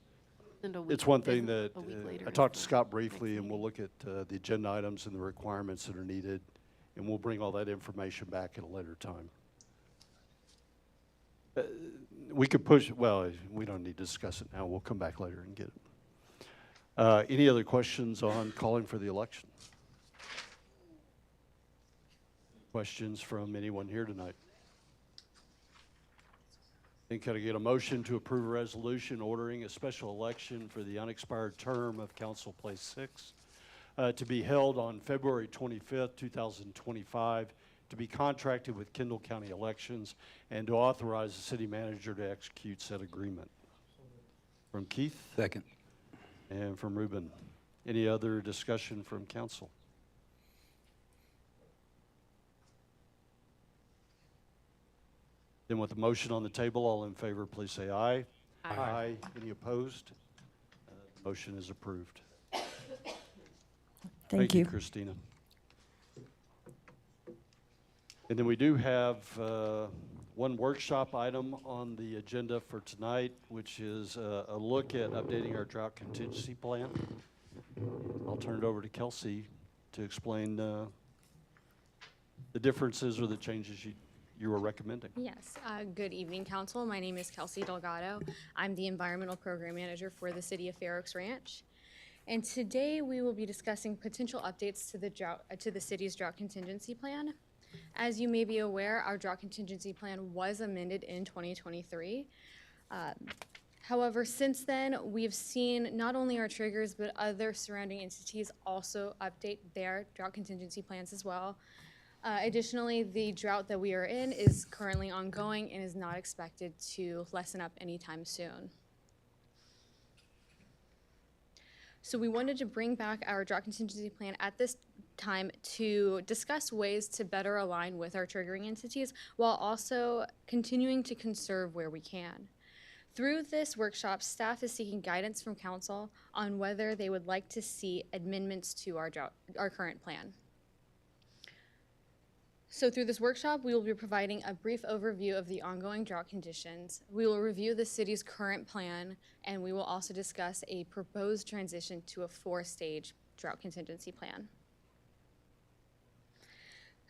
And a week- It's one thing then that a week later I is talked to the Scott briefly, next and we'll look at the agenda items and the requirements that are needed, and we'll bring all that information back at a later time. We could push, well, we don't need to discuss it now. We'll come back later and get it. Any other questions on calling for the election? Questions from anyone here tonight? Then could I get a motion to approve a resolution ordering a special election for the unexpired term of Council Place 6 to be held on February 25th, 2025, to be contracted with Kendall County Elections, and to authorize the city manager to execute said agreement? From Keith? Second. And from Ruben. Any other discussion from council? Then with the motion on the table, all in favor, please say aye. Aye. Any opposed? Motion is approved. Thank you. Christina. And then we do have one workshop item on the agenda for tonight, which is a look at updating our drought contingency plan. I'll turn it over to Kelsey to explain the differences or the changes you were recommending. Yes. Good evening, Council. My name is Kelsey Delgado. I'm the Environmental Program Manager for the City of Fair Oaks Ranch. And today we will be discussing potential updates to the city's drought contingency plan. As you may be aware, our drought contingency plan was amended in 2023. However, since then, we've seen not only our triggers, but other surrounding entities also update their drought contingency plans as well. Additionally, the drought that we are in is currently ongoing and is not expected to lessen up anytime soon. So we wanted to bring back our drought contingency plan at this time to discuss ways to better align with our triggering entities while also continuing to conserve where we can. Through this workshop, staff is seeking guidance from council on whether they would like to see amendments to our current plan. So through this workshop, we will be providing a brief overview of the ongoing drought conditions. We will review the city's current plan, and we will also discuss a proposed transition to a 4-stage drought contingency plan.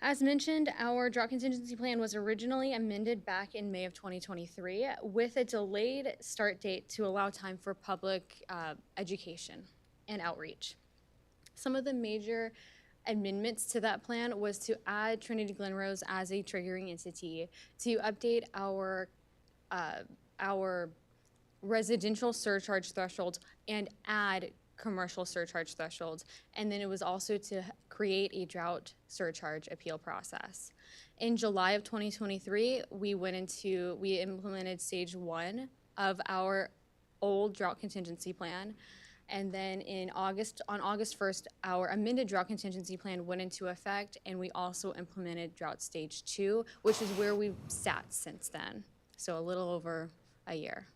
As mentioned, our drought contingency plan was originally amended back in May of 2023 with a delayed start date to allow time for public education and outreach. Some of the major amendments to that plan was to add Trinity Glen Rose as a triggering entity, to update our residential surcharge thresholds and add commercial surcharge thresholds, and then it was also to create a drought surcharge appeal process. In July of 2023, we implemented stage 1 of our old drought contingency plan. And then on August 1st, our amended drought contingency plan went into effect, and we also implemented drought stage 2, which is where we've sat since then. So a little over a year.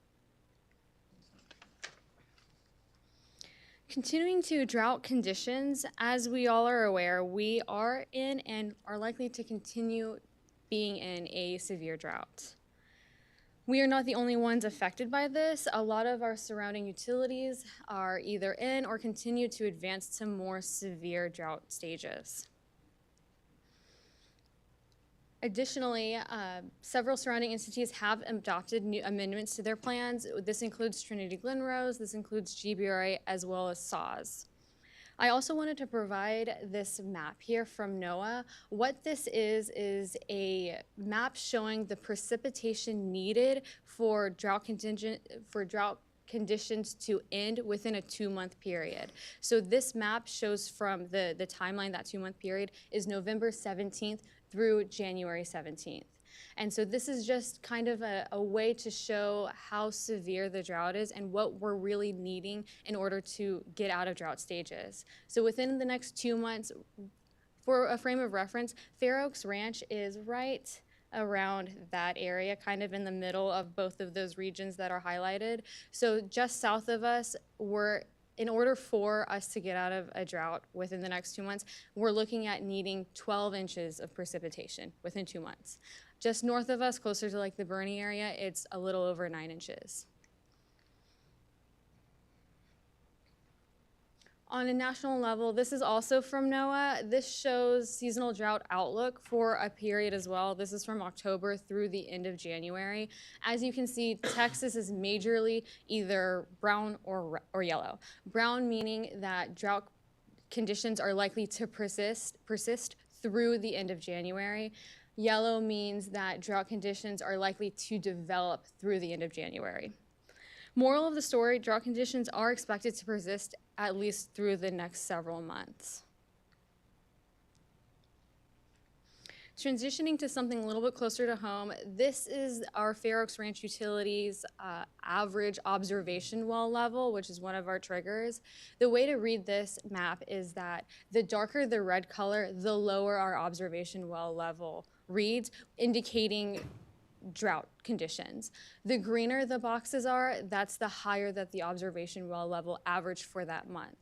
Continuing to drought conditions, as we all are aware, we are in and are likely to continue being in a severe drought. We are not the only ones affected by this. A lot of our surrounding utilities are either in or continue to advance to more severe drought stages. Additionally, several surrounding entities have adopted new amendments to their plans. This includes Trinity Glen Rose, this includes GBRA, as well as SAWS. I also wanted to provide this map here from NOAA. What this is a map showing the precipitation needed for drought conditions to end within a 2-month period. So this map shows from the timeline, that 2-month period is November 17th through January 17th. And so this is just kind of a way to show how severe the drought is and what we're really needing in order to get out of drought stages. So within the next 2 months, for a frame of reference, Fair Oaks Ranch is right around that area, kind of in the middle of both of those regions that are highlighted. So just south of us, in order for us to get out of a drought within the next 2 months, we're looking at needing 12 inches of precipitation within 2 months. Just north of us, closer to like the Bernie area, it's a little over 9 inches. On a national level, this is also from NOAA. This shows seasonal drought outlook for a period as well. This is from October through the end of January. As you can see, Texas is majorly either brown or yellow. Brown meaning that drought conditions are likely to persist through the end of January. Yellow means that drought conditions are likely to develop through the end of January. Moral of the story, drought conditions are expected to persist at least through the next several months. Transitioning to something a little bit closer to home, this is our Fair Oaks Ranch Utilities average observation well level, which is one of our triggers. The way to read this map is that the darker the red color, the lower our observation well level reads, indicating drought conditions. The greener the boxes are, that's the higher that the observation well level averaged for that month.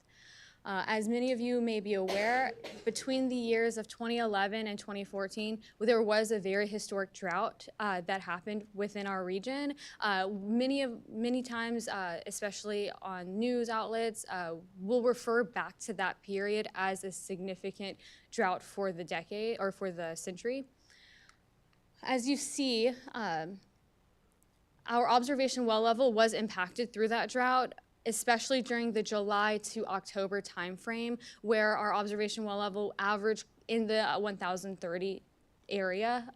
As many of you may be aware, between the years of 2011 and 2014, there was a very historic drought that happened within our region. Many times, especially on news outlets, will refer back to that period as a significant drought for the decade or for the century. As you see, our observation well level was impacted through that drought, especially during the July to October timeframe, where our observation well level averaged in the 1,030 area.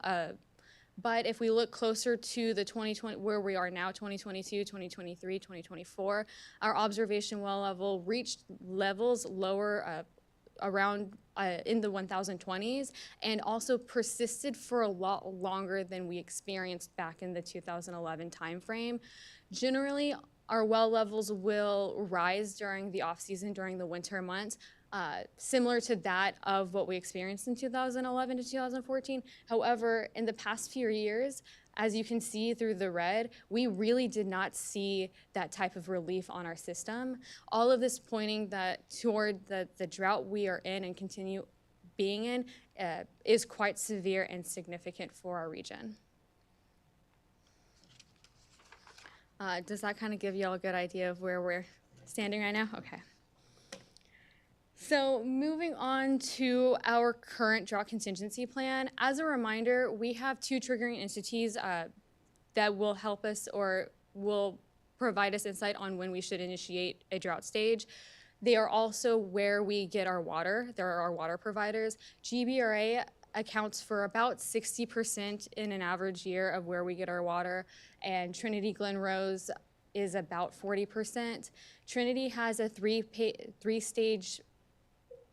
But if we look closer to the 2020, where we are now, 2022, 2023, 2024, our observation well level reached levels lower around in the 1020s and also persisted for a lot longer than we experienced back in the 2011 timeframe. Generally, our well levels will rise during the off-season, during the winter months, similar to that of what we experienced in 2011 to 2014. However, in the past few years, as you can see through the red, we really did not see that type of relief on our system. All of this pointing toward the drought we are in and continue being in is quite severe and significant for our region. Does that kind of give you all a good idea of where we're standing right now? Okay. So moving on to our current drought contingency plan. As a reminder, we have two triggering entities that will help us or will provide us insight on when we should initiate a drought stage. They are also where we get our water. There are our water providers. GBRA accounts for about 60% in an average year of where we get our water, and Trinity Glen Rose is about 40%. Trinity has a three-stage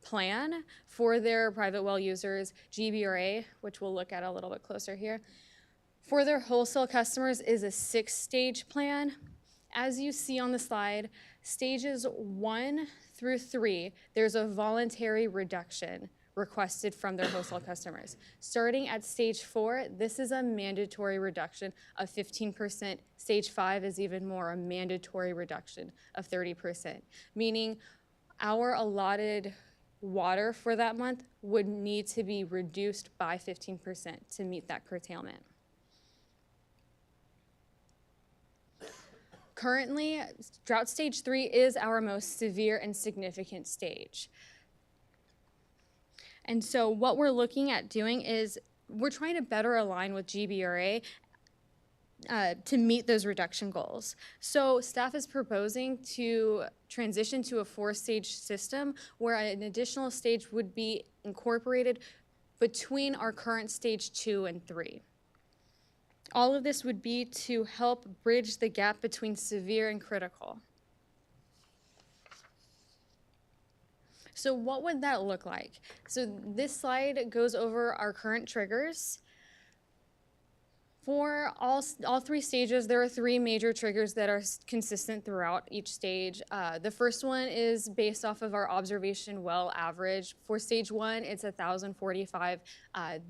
plan for their private well users. GBRA, which we'll look at a little bit closer here, for their wholesale customers is a 6-stage plan. As you see on the slide, stages 1 through 3, there's a voluntary reduction requested from their wholesale customers. Starting at stage 4, this is a mandatory reduction of 15%. Stage 5 is even more, a mandatory reduction of 30%, meaning our allotted water for that month would need to be reduced by 15% to meet that curtailment. Currently, drought stage 3 is our most severe and significant stage. And so what we're looking at doing is we're trying to better align with GBRA to meet those reduction goals. So staff is proposing to transition to a 4-stage system where an additional stage would be incorporated between our current stage 2 and 3. All of this would be to help bridge the gap between severe and critical. So what would that look like? So this slide goes over our current triggers. For all 3 stages, there are 3 major triggers that are consistent throughout each stage. The first one is based off of our observation well average. For stage 1, it's 1,045.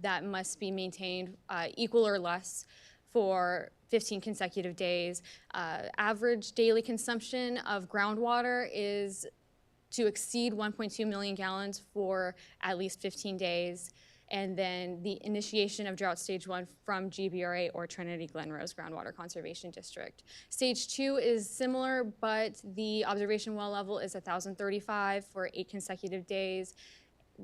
That must be maintained equal or less for 15 consecutive days. Average daily consumption of groundwater is to exceed 1.2 million gallons for at least 15 days. And then the initiation of drought stage 1 from GBRA or Trinity Glen Rose Groundwater Conservation District. Stage 2 is similar, but the observation well level is 1,035 for 8 consecutive days.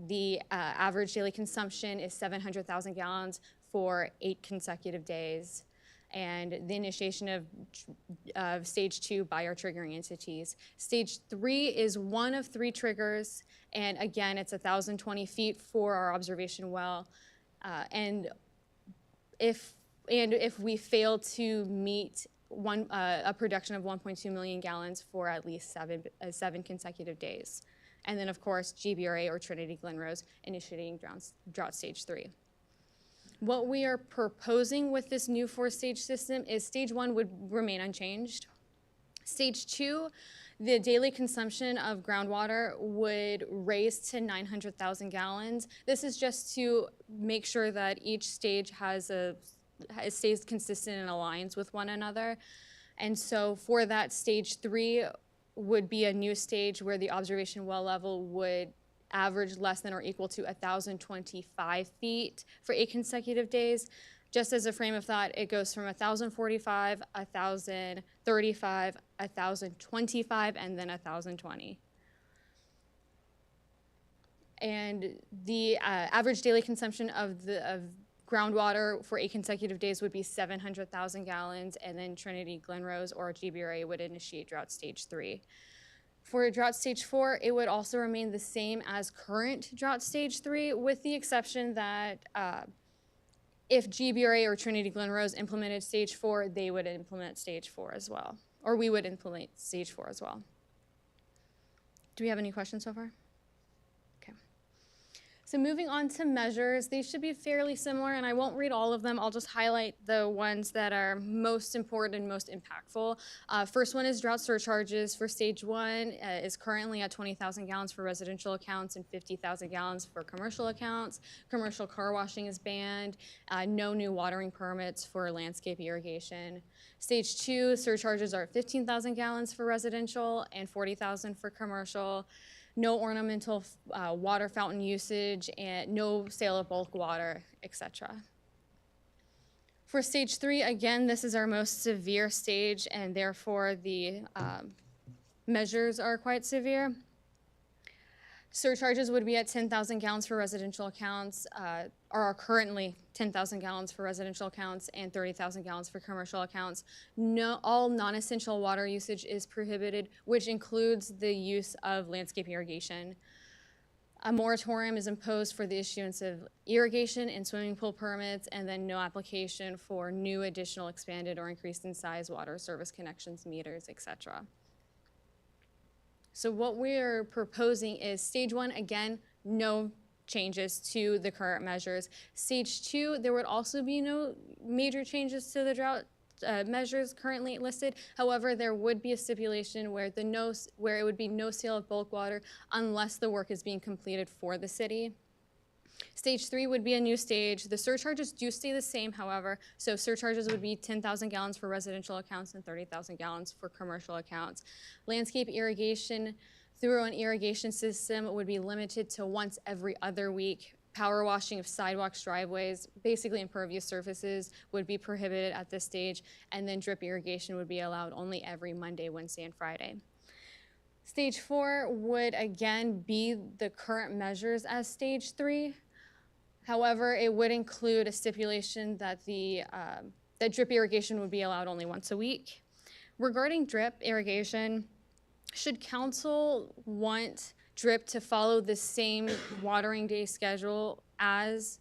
The average daily consumption is 700,000 gallons for 8 consecutive days. And the initiation of stage 2 by our triggering entities. Stage 3 is one of 3 triggers, and again, it's 1,020 feet for our observation well. And if we fail to meet a production of 1.2 million gallons for at least 7 consecutive days. And then, of course, GBRA or Trinity Glen Rose initiating drought stage 3. What we are proposing with this new 4-stage system is stage 1 would remain unchanged. Stage 2, the daily consumption of groundwater would raise to 900,000 gallons. This is just to make sure that each stage it stays consistent and aligns with one another. And so for that stage 3, would be a new stage where the observation well level would average less than or equal to 1,025 feet for 8 consecutive days. Just as a frame of thought, it goes from 1,045, 1,035, 1,025, and then 1,020. And the average daily consumption of groundwater for 8 consecutive days would be 700,000 gallons, and then Trinity Glen Rose or GBRA would initiate drought stage 3. For drought stage 4, it would also remain the same as current drought stage 3, with the exception that if GBRA or Trinity Glen Rose implemented stage 4, they would implement stage 4 as well, or we would implement stage 4 as well. Do we have any questions so far? So moving on to measures, they should be fairly similar, and I won't read all of them. I'll just highlight the ones that are most important and most impactful. First one is drought surcharges for stage 1 is currently at 20,000 gallons for residential accounts and 50,000 gallons for commercial accounts. Commercial car washing is banned. No new watering permits for landscape irrigation. Stage 2 surcharges are 15,000 gallons for residential and 40,000 for commercial. No ornamental water fountain usage, and no sale of bulk water, etc. For stage 3, again, this is our most severe stage, and therefore the measures are quite severe. Surcharges would be at 10,000 gallons for residential accounts, or are currently 10,000 gallons for residential accounts and 30,000 gallons for commercial accounts. All non-essential water usage is prohibited, which includes the use of landscape irrigation. A moratorium is imposed for the issuance of irrigation and swimming pool permits, and then no application for new, additional, expanded, or increased in size water service connections, meters, etc. So what we're proposing is stage 1, again, no changes to the current measures. Stage 2, there would also be no major changes to the drought measures currently listed. However, there would be a stipulation where it would be no sale of bulk water unless the work is being completed for the city. Stage 3 would be a new stage. The surcharges do stay the same, however. So surcharges would be 10,000 gallons for residential accounts and 30,000 gallons for commercial accounts. Landscape irrigation through an irrigation system would be limited to once every other week. Power washing of sidewalks, driveways, basically impervious surfaces would be prohibited at this stage. And then drip irrigation would be allowed only every Monday, Wednesday, and Friday. Stage 4 would again be the current measures as stage 3. However, it would include a stipulation that that drip irrigation would be allowed only once a week. Regarding drip irrigation, should council want drip to follow the same watering day schedule as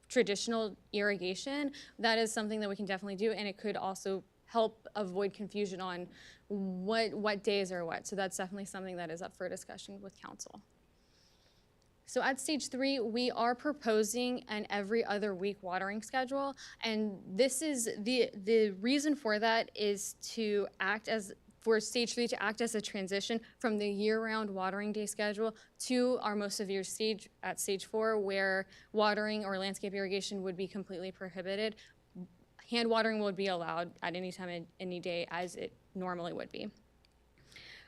traditional irrigation, that is something that we can definitely do, and it could also help avoid confusion on what days are what. So that's definitely something that is up for discussion with council. So at stage 3, we are proposing an every other week watering schedule, and this is the reason for that is to act as for stage 3 to act as a transition from the year-round watering day schedule to our most severe stage at stage 4, where watering or landscape irrigation would be completely prohibited. Hand watering would be allowed at any time, any day, as it normally would be.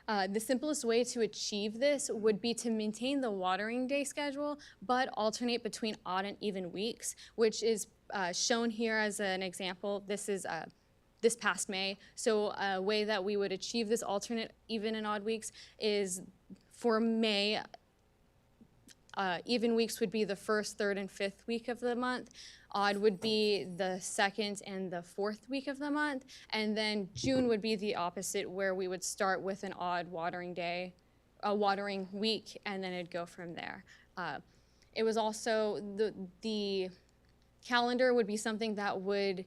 The simplest way to achieve this would be to maintain the watering day schedule, but alternate between odd and even weeks, which is shown here as an example. This is this past May. So a way that we would achieve this alternate even and odd weeks is for May, even weeks would be the 1st, 3rd, and 5th week of the month. Odd would be the 2nd and the 4th week of the month. And then June would be the opposite, where we would start with an odd watering day, a watering week, and then it'd go from there. It was also, the calendar would be something that would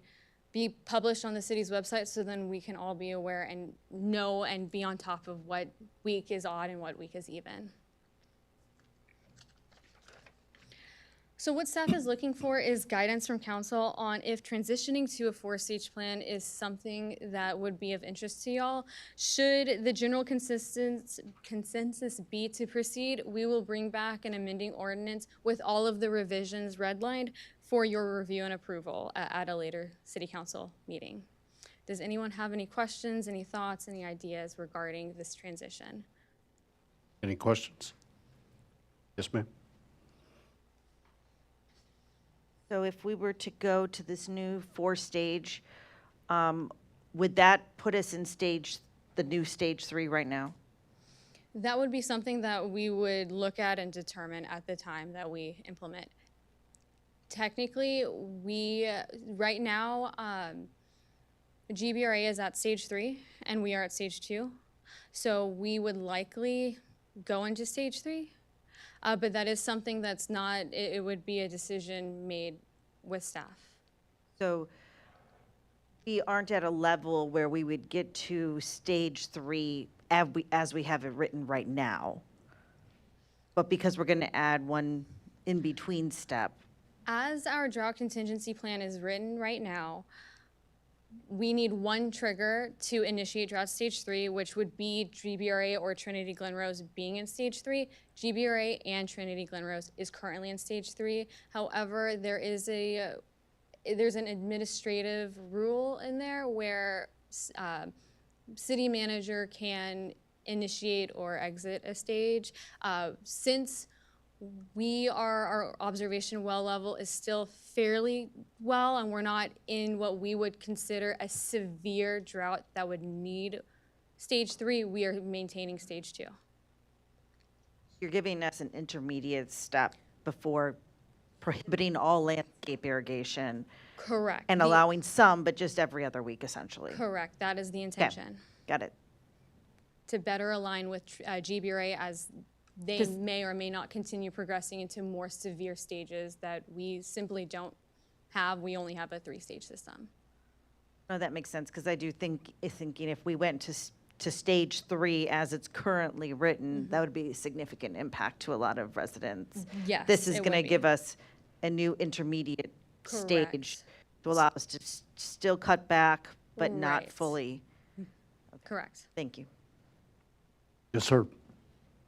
be published on the city's website, so then we can all be aware and know and be on top of what week is odd and what week is even. So what staff is looking for is guidance from council on if transitioning to a 4-stage plan is something that would be of interest to y'all. Should the general consensus be to proceed, we will bring back an amending ordinance with all of the revisions redlined for your review and approval at a later city council meeting. Does anyone have any questions, any thoughts, any ideas regarding this transition? Any questions? Yes, ma'am. So if we were to go to this new 4-stage, would that put us in the new stage 3 right now? That would be something that we would look at and determine at the time that we implement. Technically, right now, GBRA is at stage 3 and we are at stage 2. So we would likely go into stage 3, but that is something that's not, it would be a decision made with staff. So we aren't at a level where we would get to stage 3 as we have it written right now. But because we're going to add one in-between step. As our drought contingency plan is written right now, we need one trigger to initiate drought stage 3, which would be GBRA or Trinity Glen Rose being in stage 3. GBRA and Trinity Glen Rose is currently in stage 3. However, there's an administrative rule in there where city manager can initiate or exit a stage. Since our observation well level is still fairly well, and we're not in what we would consider a severe drought that would need stage 3, we are maintaining stage 2. You're giving us an intermediate step before prohibiting all landscape irrigation. Correct. And allowing some, but just every other week, essentially. Correct, that is the intention. Got it. To better align with GBRA as they 'Cause- may or may not continue progressing into more severe stages that we simply don't have. We only have a 3-stage system. No, that makes sense, because I do thinking if we went to stage 3 as it's currently written, that would be a significant impact to a lot of residents. Yes, This is it going to would be. give us a new intermediate stage Correct. to allow us to still cut back, but not Right. fully. Correct. Thank you. Yes, sir.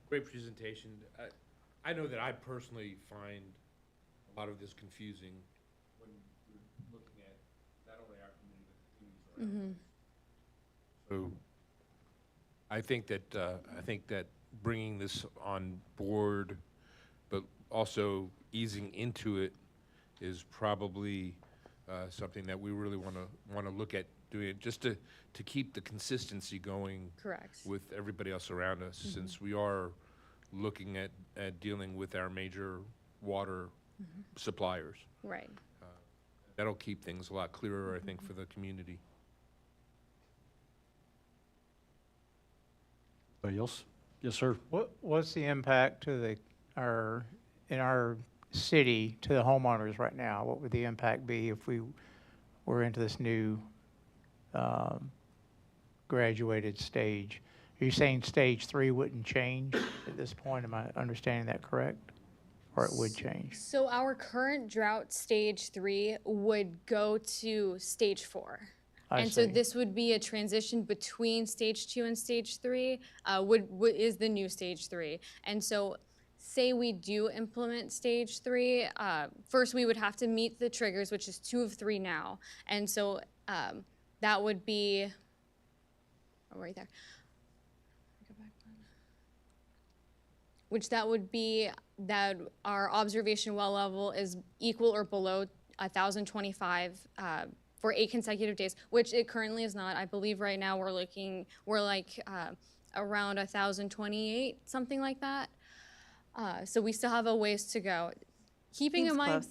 Great presentation. I know that I personally find a lot of this confusing when you're looking at not only our community, but the communities around. So I think that bringing this on board, but also easing into it, is probably something that we really want to look at doing it just to keep the consistency going. Correct. With everybody else around us, since we are looking at dealing with our major water suppliers. Right. That'll keep things a lot clearer, I think, for the community. Anybody else? Yes, sir. What's the impact to in our city to the homeowners right now? What would the impact be if we were into this new graduated stage? Are you saying stage 3 wouldn't change at this point? Am I understanding that correct? Or it would change? So our current drought stage 3 would go to stage 4. I And so see. this would be a transition between stage 2 and stage 3, is the new stage 3. And so say we do implement stage 3, first we would have to meet the triggers, which is 2 of 3 now. And so that would be, right there. Go back one. Which that would be that our observation well level is equal or below 1,025 for 8 consecutive days, which it currently is not. I believe right now we're like around 1,028, something like that. So we still have a ways to go. Keeping in mind,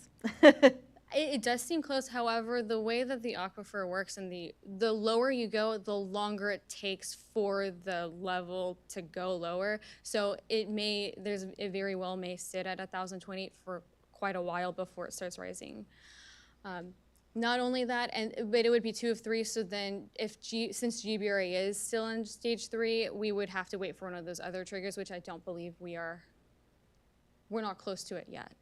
it does seem close. However, the way that the aquifer works and the lower you go, the longer it takes for the level to go lower. So it very well may sit at 1,028 for quite a while before it starts rising. Not only that, but it would be 2 of 3. So then, since GBRA is still in stage 3, we would have to wait for one of those other triggers, which I don't believe we're not close to it yet.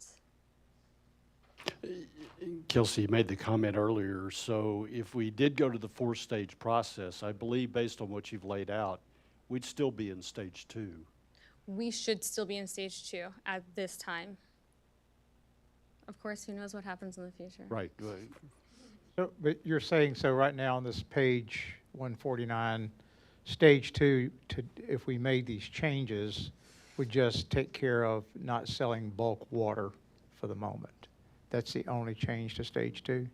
Kelsey, you made the comment earlier, so if we did go to the 4-stage process, I believe based on what you've laid out, we'd still be in stage 2. We should still be in stage 2 at this time. Of course, who knows what happens in the future? Right. So, but you're saying, so right now on this page 149, stage 2, if we made these changes, would just take care of not selling bulk water for the moment? That's the only change to stage 2?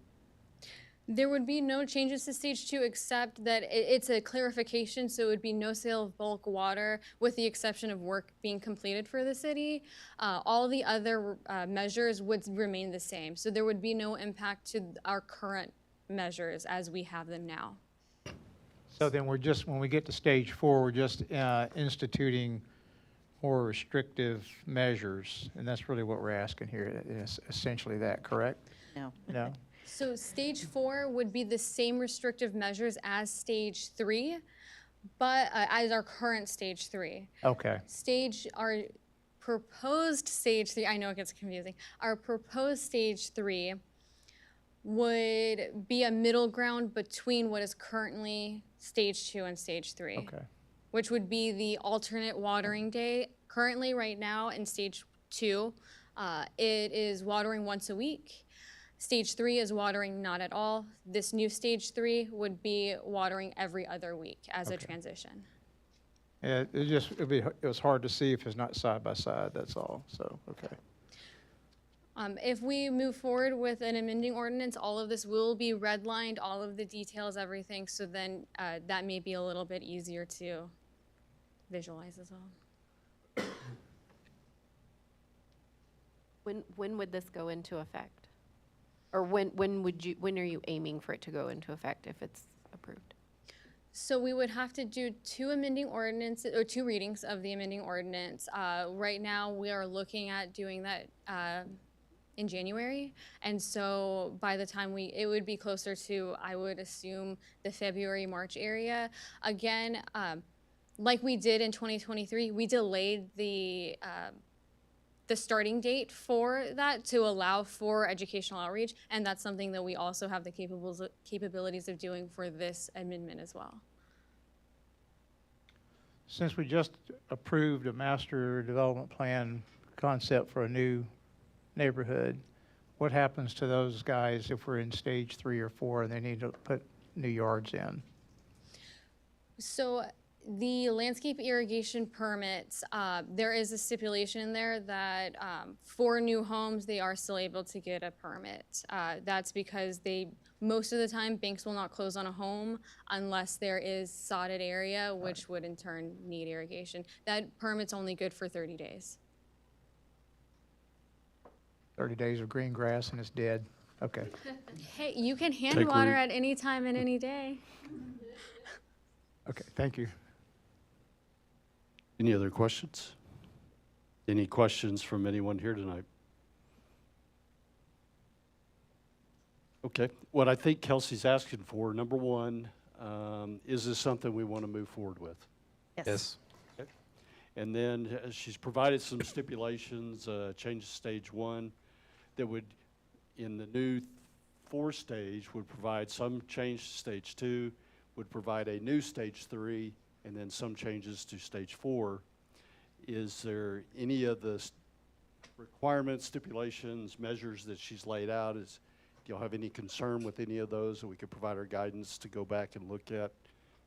There would be no changes to stage 2 except that it's a clarification, so it would be no sale of bulk water with the exception of work being completed for the city. All the other measures would remain the same, so there would be no impact to our current measures as we have them now. So then we're just, when we get to stage 4, we're just instituting more restrictive measures, and that's really what we're asking here, is essentially that, correct? No. No? So stage 4 would be the same restrictive measures as stage 3, but as our current stage 3. Okay. Our proposed stage 3, I know it gets confusing. Our proposed stage 3 would be a middle ground between what is currently stage 2 and stage 3. Okay. Which would be the alternate watering day. Currently, right now, in stage 2, it is watering once a week. Stage 3 is watering not at all. This new stage 3 would be watering every other week as a transition. Yeah, it was hard to see if it's not side by side, that's all, so, okay. If we move forward with an amending ordinance, all of this will be redlined, all of the details, everything, so then that may be a little bit easier to visualize as well. When would this go into effect? Or when are you aiming for it to go into effect if it's approved? So we would have to do 2 amending ordinances, or 2 readings of the amending ordinance. Right now, we are looking at doing that in January. And so by the time it would be closer to, I would assume, the February, March area. Again, like we did in 2023, we delayed the starting date for that to allow for educational outreach, and that's something that we also have the capabilities of doing for this amendment as well. Since we just approved a master development plan concept for a new neighborhood, what happens to those guys if we're in stage 3 or 4 and they need to put new yards in? So the landscape irrigation permits, there is a stipulation in there that for new homes, they are still able to get a permit. That's because most of the time, banks will not close on a home unless there is sodded area, which would in turn need irrigation. That permit's only good for 30 days. 30 days of green grass and it's dead. Okay. Hey, you can hand Take water root. at any time and any day. Okay, thank you. Any other questions? Any questions from anyone here tonight? Okay, what I think Kelsey's asking for, number one, is this something we want to move forward with? Yes. Okay. And then she's provided some stipulations, change to stage 1, that would, in the new 4 stage, would provide some change to stage 2, would provide a new stage 3, and then some changes to stage 4. Is there any of the requirements, stipulations, measures that she's laid out? Do y'all have any concern with any of those that we could provide our guidance to go back and look at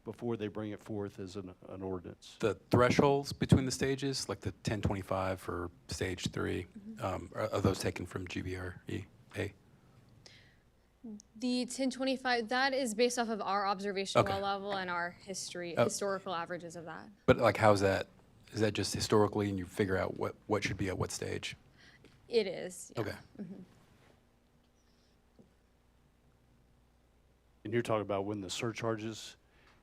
before they bring it forth as an ordinance? The thresholds between the stages, like the 1025 for stage 3, are those taken from GBREA? The 1025, that is based off of our observation Okay. well level and our historical averages of that. But like, how's that? Is that just historically, and you figure out what should be at what stage? It is. Yeah. Okay. And you're talking about when the surcharges,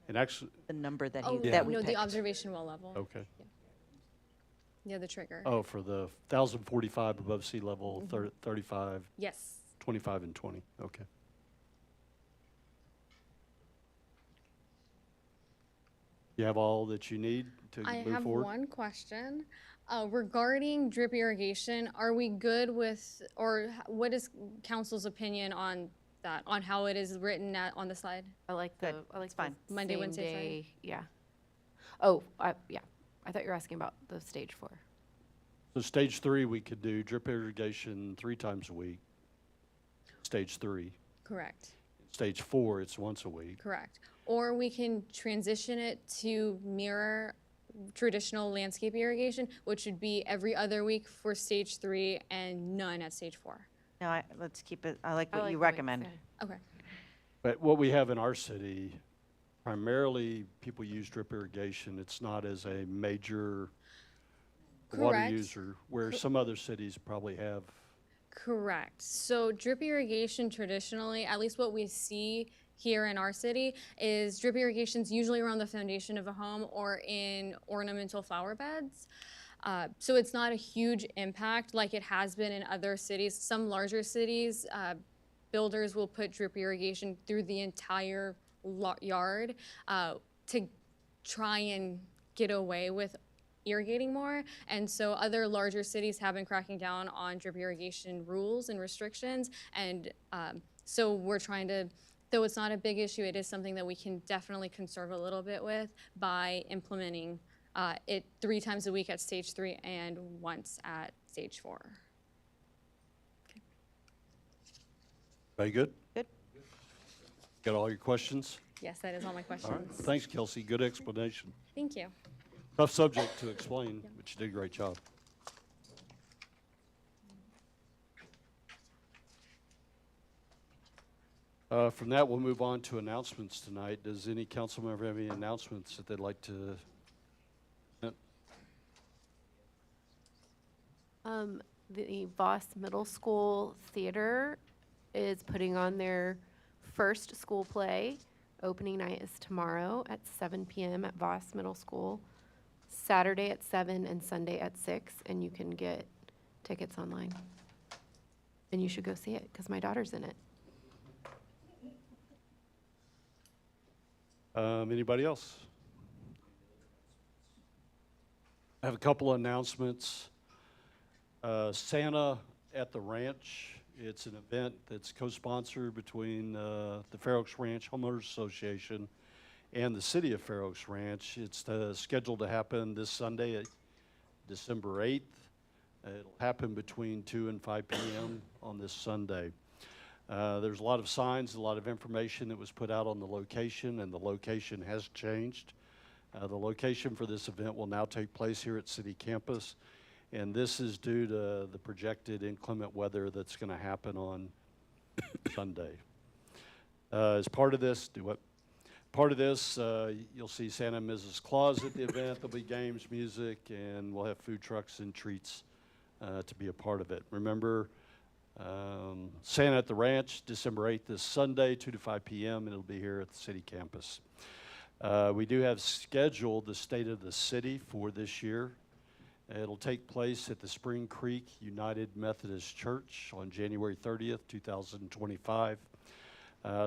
and actually, The number that Oh, that we no, the picked. observation well level. okay. Yeah, the trigger. Oh, for the 1,045 above sea level, 35, Yes. 25, and 20, okay. You have all that you need to I move have forward? one question. Regarding drip irrigation, are we good with, or what is council's opinion on that, on how it is written on the slide? I like Good. the It's fine. Monday, same Wednesday, Friday? day, yeah. Oh, yeah. I thought you were asking about the stage 4. So stage 3, we could do drip irrigation 3 times a week, stage 3. Correct. Stage 4, it's once a week. Correct. Or we can transition it to mirror traditional landscape irrigation, which would be every other week for stage 3 and none at stage 4. No, let's keep it, I like I what like you the way it's recommend. said. Okay. But what we have in our city, primarily people use drip irrigation. It's not as a major water Correct. user, where some other cities probably have. Correct. So drip irrigation traditionally, at least what we see here in our city, is drip irrigation's usually around the foundation of a home or in ornamental flower beds. So it's not a huge impact like it has been in other cities. Some larger cities, builders will put drip irrigation through the entire yard to try and get away with irrigating more. And so other larger cities have been cracking down on drip irrigation rules and restrictions. And so we're trying to, though it's not a big issue, it is something that we can definitely conserve a little bit with by implementing it 3 times a week at stage 3 and once at stage 4. Very good? Good. Got all your questions? Yes, that is all my All right. questions. Thanks, Kelsey. Good explanation. Thank you. Tough subject to explain, but you did a great job. From that, we'll move on to announcements tonight. Does any council member have any announcements that they'd like to? The Voss Middle School Theater is putting on their first school play. Opening night is tomorrow at 7 p.m. at Voss Middle School, Saturday at 7 and Sunday at 6, and you can get tickets online. And you should go see it, because my daughter's in it. Anybody else? I have a couple of announcements. Santa at the Ranch. It's an event that's co-sponsored between the Fair Oaks Ranch Homeowners Association and the City of Fair Oaks Ranch. It's scheduled to happen this Sunday, December 8th. It'll happen between 2 and 5 p.m. on this Sunday. There's a lot of signs, a lot of information that was put out on the location, and the location has changed. The location for this event will now take place here at City Campus, and this is due to the projected inclement weather that's going to happen on Sunday. As part of this, you'll see Santa and Mrs. Claus at the event. There'll be games, music, and we'll have food trucks and treats to be a part of it. Remember, Santa at the Ranch, December 8th, this Sunday, 2 to 5 p.m., and it'll be here at the City Campus. We do have scheduled the State of the City for this year. It'll take place at the Spring Creek United Methodist Church on January 30th, 2025.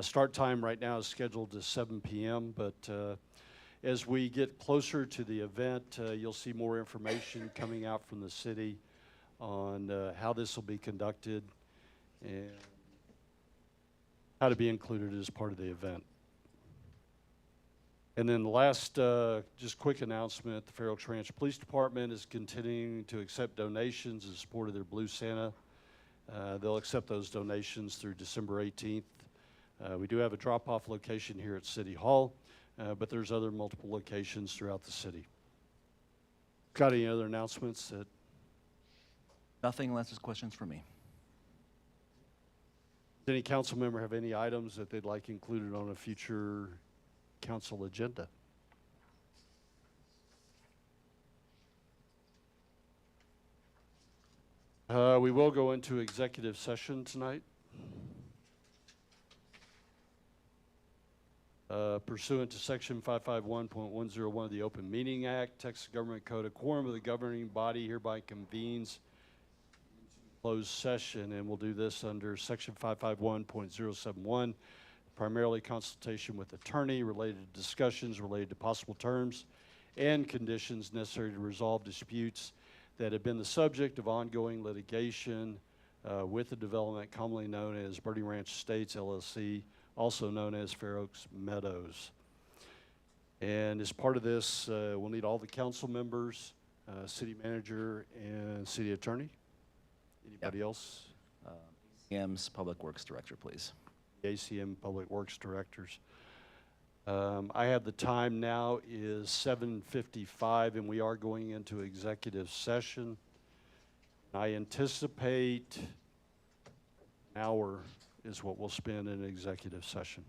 Start time right now is scheduled to 7 p.m., but as we get closer to the event, you'll see more information coming out from the city on how this will be conducted and how to be included as part of the event. And then the last, just quick announcement, the Fair Oaks Ranch Police Department is continuing to accept donations in support of their Blue Santa. They'll accept those donations through December 18th. We do have a drop-off location here at City Hall, but there's other multiple locations throughout the city. Got any other announcements that? Nothing unless there's questions for me. Does any council member have any items that they'd like included on a future council agenda? We will go into executive session tonight. Pursuant to Section 551.101 of the Open Meeting Act, Texas Government Code, a quorum of the governing body hereby convenes closed session, and we'll do this under Section 551.071, primarily consultation with attorney related to discussions related to possible terms and conditions necessary to resolve disputes that have been the subject of ongoing litigation with the development commonly known as Birdie Ranch Estates, LLC, also known as Fair Oaks Meadows. And as part of this, we'll need all the council members, city manager, and city attorney. Anybody else? ACM's Public Works Director, please. ACM Public Works Directors. I have the time now is 7:55, and we are going into executive session. I anticipate an hour is what we'll spend in executive session.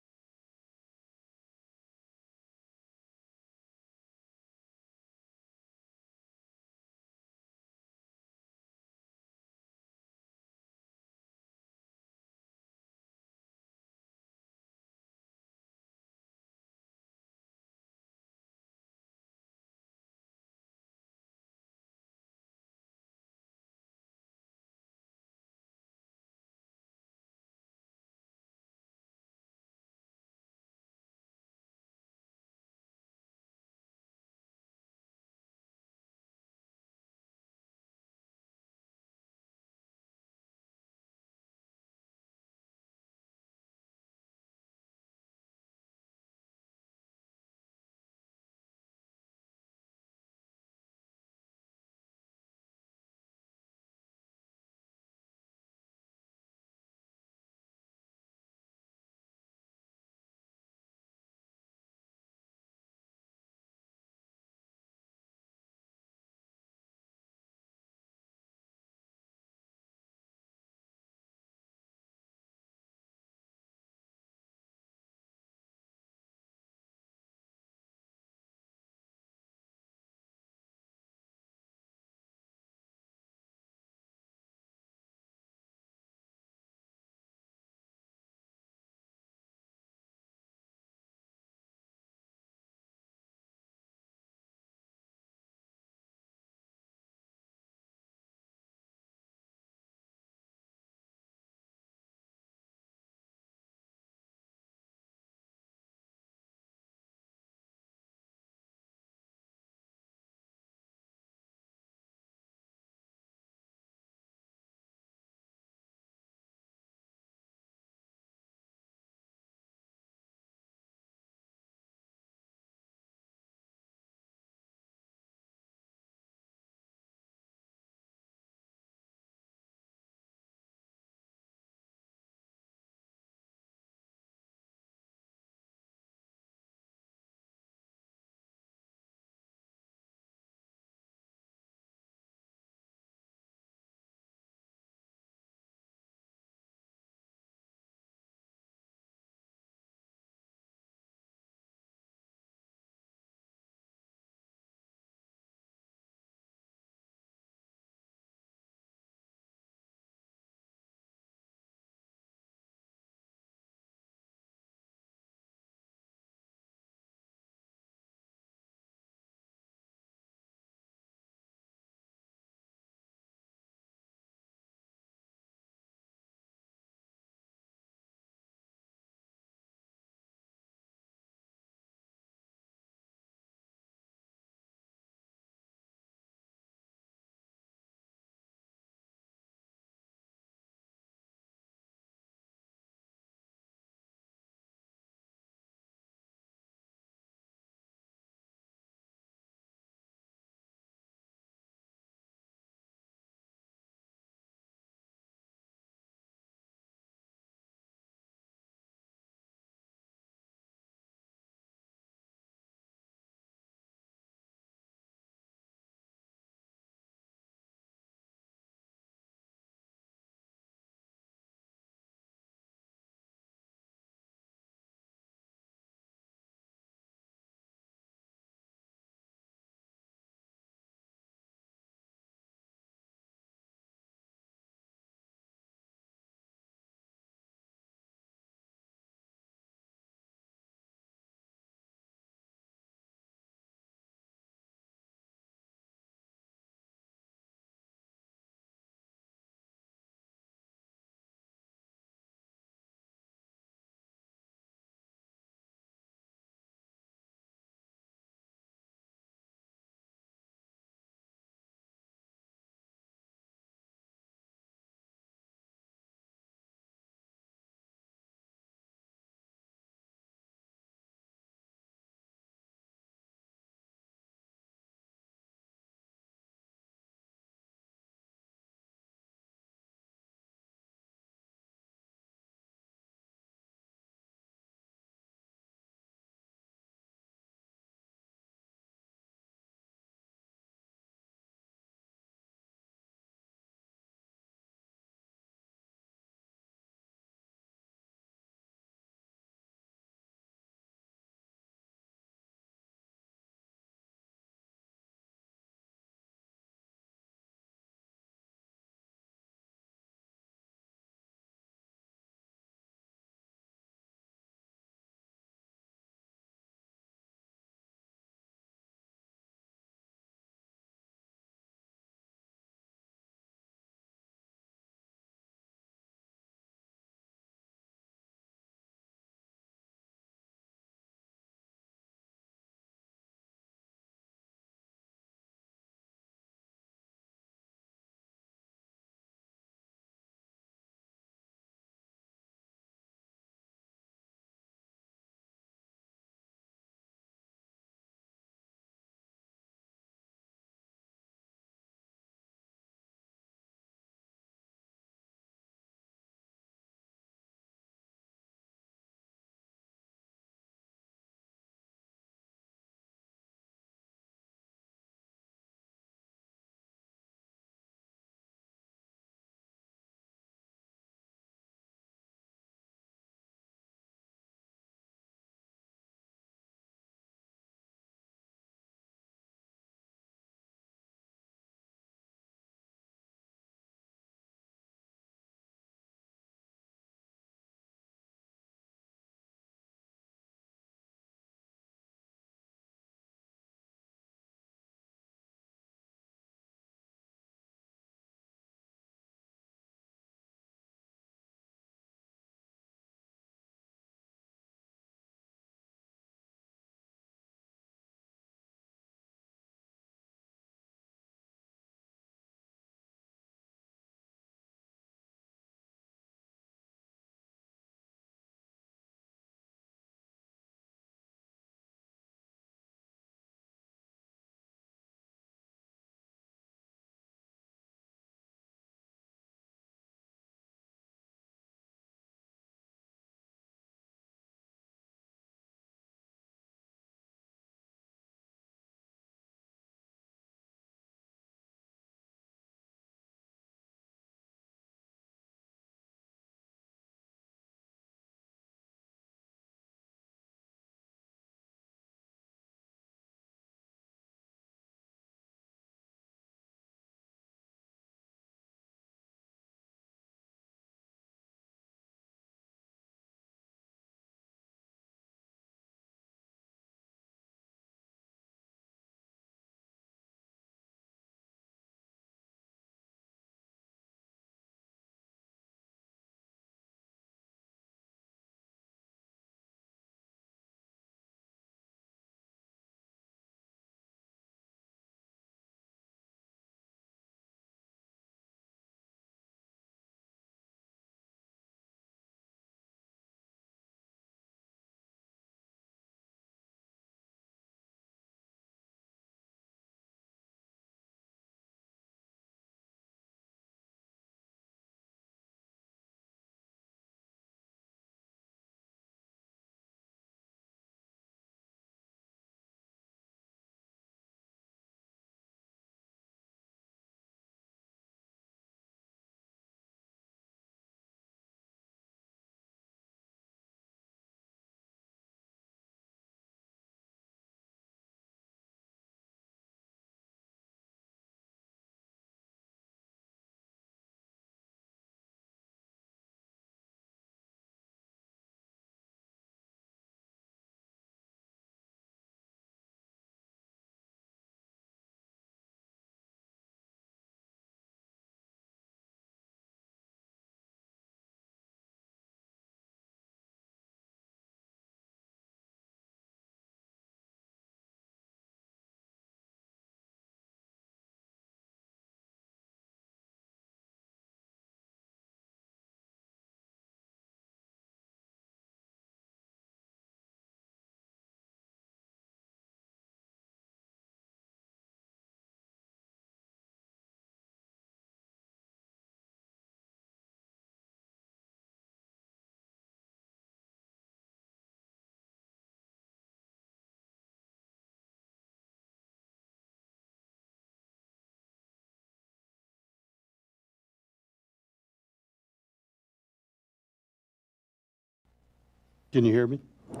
Can you hear me? Go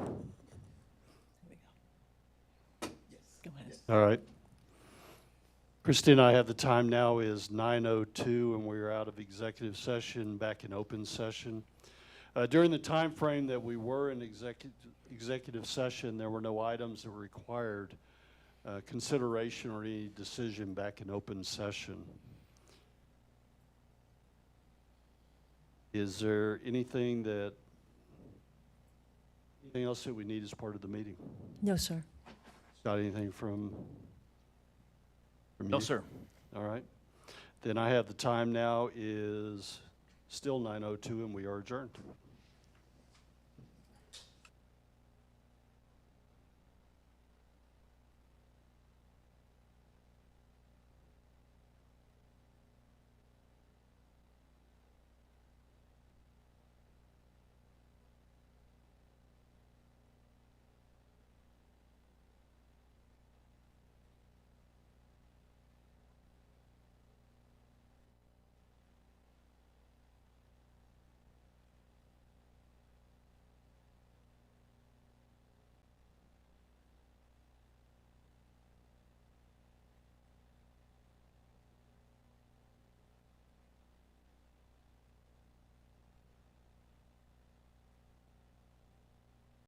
ahead. All right. Christine, I have the time now is 9:02, and we're out of executive session, back in open session. During the time frame that we were in executive session, there were no items that required consideration or any decision back in open session. Is there anything else that we need as part of the meeting? No, sir. Got anything from No, you? sir. All right. Then I have the time now is still 9:02, and we are adjourned.